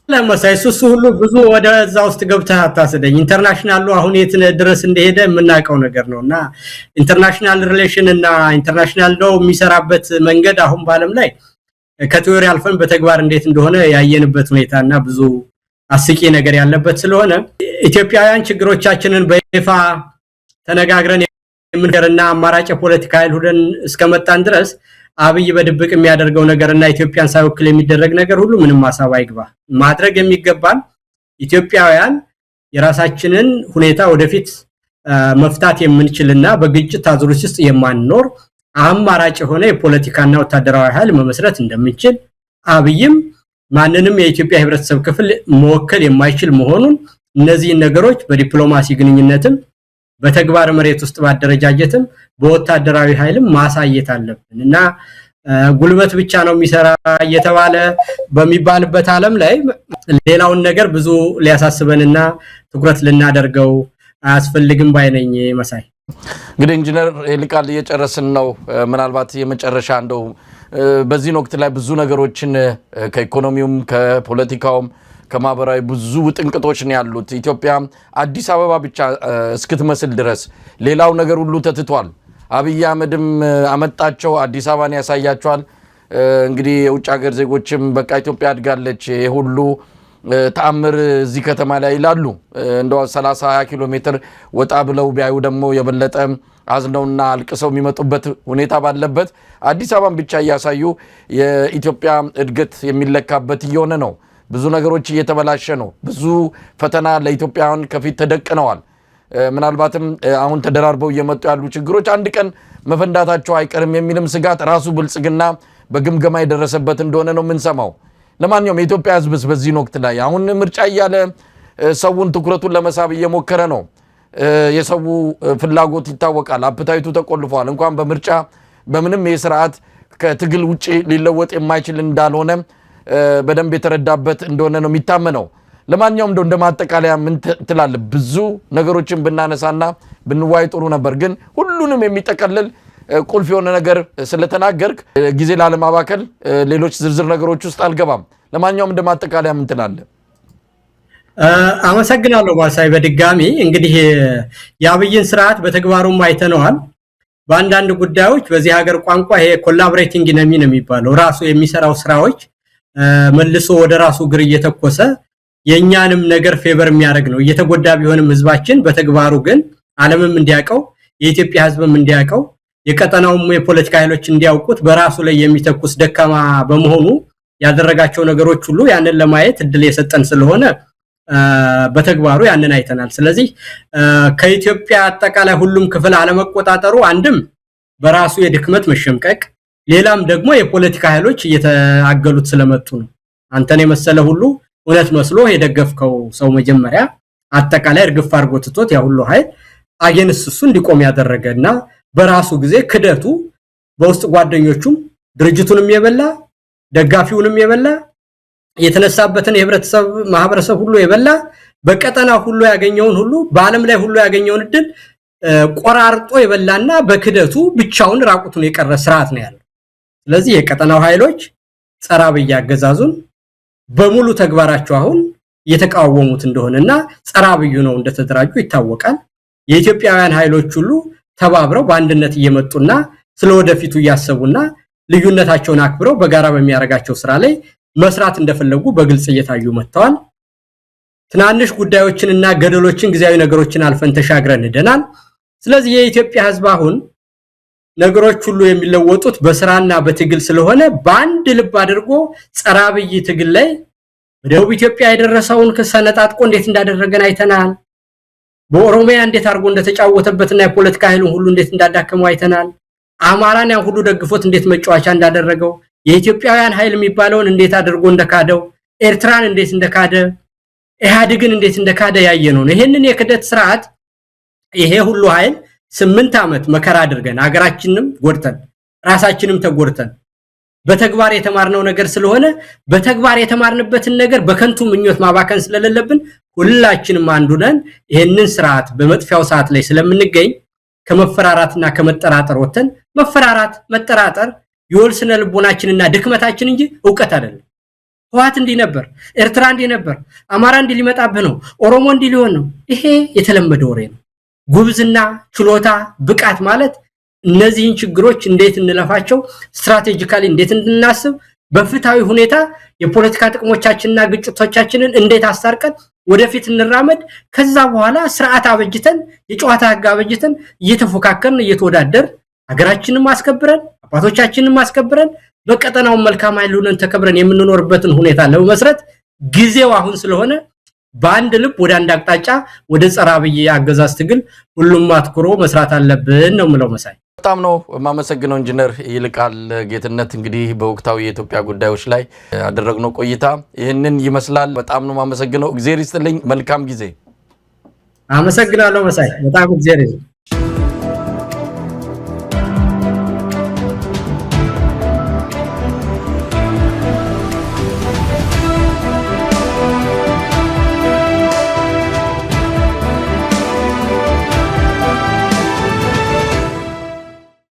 ለምሳሌ እሱ ሁሉ ብዙ ወደዛ ውስጥ ገብተህ አታስደኝ። ኢንተርናሽናሉ አሁን የት ድረስ እንደሄደ የምናውቀው ነገር ነውና ኢንተርናሽናል ሪሌሽን እና ኢንተርናሽናል ነው የሚሰራበት መንገድ አሁን በዓለም ላይ ከቲዮሪ አልፈን በተግባር እንዴት እንደሆነ ያየንበት ሁኔታና ብዙ አስቂ ነገር ያለበት ስለሆነ ኢትዮጵያውያን ችግሮቻችንን በይፋ ተነጋግረን የምንገርና አማራጭ ፖለቲካ ኃይል ሆነን እስከመጣን ድረስ አብይ በድብቅ የሚያደርገው ነገርና ኢትዮጵያን ሳይወክል የሚደረግ ነገር ሁሉ ምንም ማሳብ አይግባ። ማድረግ የሚገባን ኢትዮጵያውያን የራሳችንን ሁኔታ ወደፊት መፍታት የምንችልና በግጭት አዙሪት ውስጥ የማንኖር አማራጭ የሆነ የፖለቲካና ወታደራዊ ኃይል መመስረት እንደምንችል አብይም ማንንም የኢትዮጵያ ህብረተሰብ ክፍል መወከል የማይችል መሆኑን እነዚህ ነገሮች በዲፕሎማሲ ግንኙነትም በተግባር መሬት ውስጥ ባደረጃጀትም በወታደራዊ ኃይልም ማሳየት አለብን እና ጉልበት ብቻ ነው የሚሰራ እየተባለ በሚባልበት ዓለም ላይ ሌላውን ነገር ብዙ ሊያሳስበንና ትኩረት ልናደርገው አያስፈልግም ባይነኝ መሳይ። እንግዲህ ኢንጂነር ኤልቃል እየጨረስን ነው። ምናልባት የመጨረሻ እንደው በዚህ ወቅት ላይ ብዙ ነገሮችን ከኢኮኖሚውም ከፖለቲካውም ከማህበራዊ ብዙ ጥንቅጦች ነው ያሉት። ኢትዮጵያ አዲስ አበባ ብቻ እስክትመስል ድረስ ሌላው ነገር ሁሉ ተትቷል። አብይ አህመድም አመጣቸው አዲስ አበባን ያሳያቸዋል። እንግዲህ የውጭ ሀገር ዜጎችም በቃ ኢትዮጵያ አድጋለች ሁሉ ተአምር እዚህ ከተማ ላይ ይላሉ። እንደው 30-20 ኪሎ ሜትር ወጣ ብለው ቢያዩ ደግሞ የበለጠ አዝነውና አልቅሰው የሚመጡበት ሁኔታ ባለበት አዲስ አበባን ብቻ እያሳዩ የኢትዮጵያ እድገት የሚለካበት እየሆነ ነው። ብዙ ነገሮች እየተበላሸ ነው። ብዙ ፈተና ለኢትዮጵያውያን ከፊት ተደቅነዋል። ምናልባትም አሁን ተደራርበው እየመጡ ያሉ ችግሮች አንድ ቀን መፈንዳታቸው አይቀርም የሚልም ስጋት ራሱ ብልጽግና በግምገማ የደረሰበት እንደሆነ ነው የምንሰማው። ለማንኛውም የኢትዮጵያ ሕዝብስ በዚህ ወቅት ላይ አሁን ምርጫ እያለ ሰውን ትኩረቱን ለመሳብ እየሞከረ ነው። የሰው ፍላጎት ይታወቃል። አፕታይቱ ተቆልፏል። እንኳን በምርጫ በምንም የስርዓት ከትግል ውጪ ሊለወጥ የማይችል እንዳልሆነ በደንብ የተረዳበት እንደሆነ ነው የሚታመነው። ለማንኛውም እንደ ማጠቃለያ ምን ትላለህ? ብዙ ነገሮችን ብናነሳና ብንዋይ ጥሩ ነበር፣ ግን ሁሉንም የሚጠቀልል ቁልፍ የሆነ ነገር ስለተናገርክ ጊዜ ላለማባከል ሌሎች ዝርዝር ነገሮች ውስጥ አልገባም። ለማንኛውም እንደማጠቃለያ ምን ትላለህ? አመሰግናለሁ ማሳይ። በድጋሚ እንግዲህ የአብይን ስርዓት በተግባሩም አይተነዋል። በአንዳንድ ጉዳዮች በዚህ ሀገር ቋንቋ ይሄ ኮላቦሬቲንግ ኢነሚ ነው የሚባለው ራሱ የሚሰራው ስራዎች መልሶ ወደ ራሱ ግር እየተኮሰ የኛንም ነገር ፌቨር የሚያደርግ ነው። እየተጎዳ ቢሆንም ህዝባችን በተግባሩ ግን ዓለምም እንዲያቀው የኢትዮጵያ ህዝብም እንዲያቀው የቀጠናውም የፖለቲካ ኃይሎች እንዲያውቁት በራሱ ላይ የሚተኩስ ደካማ በመሆኑ ያደረጋቸው ነገሮች ሁሉ ያንን ለማየት እድል የሰጠን ስለሆነ በተግባሩ ያንን አይተናል። ስለዚህ ከኢትዮጵያ አጠቃላይ ሁሉም ክፍል አለመቆጣጠሩ አንድም በራሱ የድክመት መሸምቀቅ፣ ሌላም ደግሞ የፖለቲካ ኃይሎች እየተአገሉት ስለመጡ ነው። አንተን የመሰለ ሁሉ እውነት መስሎ የደገፍከው ሰው መጀመሪያ አጠቃላይ እርግፍ አድርጎ ትቶት ያ ሁሉ ኃይል አጌንስሱ እንዲቆም ያደረገና በራሱ ጊዜ ክደቱ በውስጥ ጓደኞቹም ድርጅቱንም የበላ ደጋፊውንም የበላ የተነሳበትን የህብረተሰብ ማህበረሰብ ሁሉ የበላ በቀጠና ሁሉ ያገኘውን ሁሉ በአለም ላይ ሁሉ ያገኘውን እድል ቆራርጦ የበላና በክደቱ ብቻውን ራቁቱን የቀረ ስርዓት ነው ያለው። ስለዚህ የቀጠናው ኃይሎች ጸረ አብይ አገዛዙን በሙሉ ተግባራቸው አሁን እየተቃወሙት እንደሆነና ጸረ አብዩ ነው እንደተደራጁ ይታወቃል። የኢትዮጵያውያን ኃይሎች ሁሉ ተባብረው በአንድነት እየመጡና ስለወደፊቱ እያሰቡና ልዩነታቸውን አክብረው በጋራ በሚያረጋቸው ስራ ላይ መስራት እንደፈለጉ በግልጽ እየታዩ መጥተዋል። ትናንሽ ጉዳዮችንና ገደሎችን ጊዜያዊ ነገሮችን አልፈን ተሻግረን ሄደናል። ስለዚህ የኢትዮጵያ ህዝብ አሁን ነገሮች ሁሉ የሚለወጡት በስራና በትግል ስለሆነ በአንድ ልብ አድርጎ ጸረ አብይ ትግል ላይ በደቡብ ኢትዮጵያ የደረሰውን ከሰነጣጥቆ እንዴት እንዳደረገን አይተናል። በኦሮሚያ እንዴት አድርጎ እንደተጫወተበትና የፖለቲካ ኃይሉን ሁሉ እንዴት እንዳዳከመው አይተናል። አማራን ያን ሁሉ ደግፎት እንዴት መጫወቻ እንዳደረገው፣ የኢትዮጵያውያን ኃይል የሚባለውን እንዴት አድርጎ እንደካደው፣ ኤርትራን እንዴት እንደካደ፣ ኢህአዴግን እንዴት እንደካደ ያየነው ነው። ይሄንን የክደት ስርዓት ይሄ ሁሉ ኃይል 8 ዓመት መከራ አድርገን አገራችንንም ጎድተን ራሳችንንም ተጎድተን በተግባር የተማርነው ነገር ስለሆነ በተግባር የተማርንበትን ነገር በከንቱ ምኞት ማባከን ስለሌለብን ሁላችንም አንዱ ነን። ይሄንን ስርዓት በመጥፊያው ሰዓት ላይ ስለምንገኝ ከመፈራራትና ከመጠራጠር ወተን መፈራራት መጠራጠር የወልስነ ልቦናችንና ድክመታችን እንጂ ዕውቀት አይደለም። ህወሓት እንዲህ ነበር፣ ኤርትራ እንዲህ ነበር፣ አማራ እንዲህ ሊመጣብህ ነው፣ ኦሮሞ እንዲህ ሊሆን ነው። ይሄ የተለመደ ወሬ ነው። ጉብዝና፣ ችሎታ፣ ብቃት ማለት እነዚህን ችግሮች እንዴት እንለፋቸው፣ ስትራቴጂካሊ እንዴት እንድናስብ፣ በፍትሃዊ ሁኔታ የፖለቲካ ጥቅሞቻችንና ግጭቶቻችንን እንዴት አስታርቀን ወደፊት እንራመድ፣ ከዛ በኋላ ስርዓት አበጅተን የጨዋታ ህግ አበጅተን እየተፎካከርን እየተወዳደር ሀገራችንን ማስከብረን አባቶቻችንን ማስከብረን በቀጠናው መልካም ኃይሉን ተከብረን የምንኖርበትን ሁኔታ ለመስረት ጊዜው አሁን ስለሆነ በአንድ ልብ ወደ አንድ አቅጣጫ ወደ ጸረ አብይ አገዛዝ ትግል ሁሉም አትኩሮ መስራት አለብን ነው ምለው። መሳይ በጣም ነው ማመሰግነው ኢንጂነር ይልቃል ጌትነት። እንግዲህ በወቅታዊ የኢትዮጵያ ጉዳዮች ላይ ያደረግነው ቆይታ ይህንን ይመስላል። በጣም ነው ማመሰግነው። እግዚአብሔር ይስጥልኝ። መልካም ጊዜ። አመሰግናለሁ መሳይ። በጣም እግዚአብሔር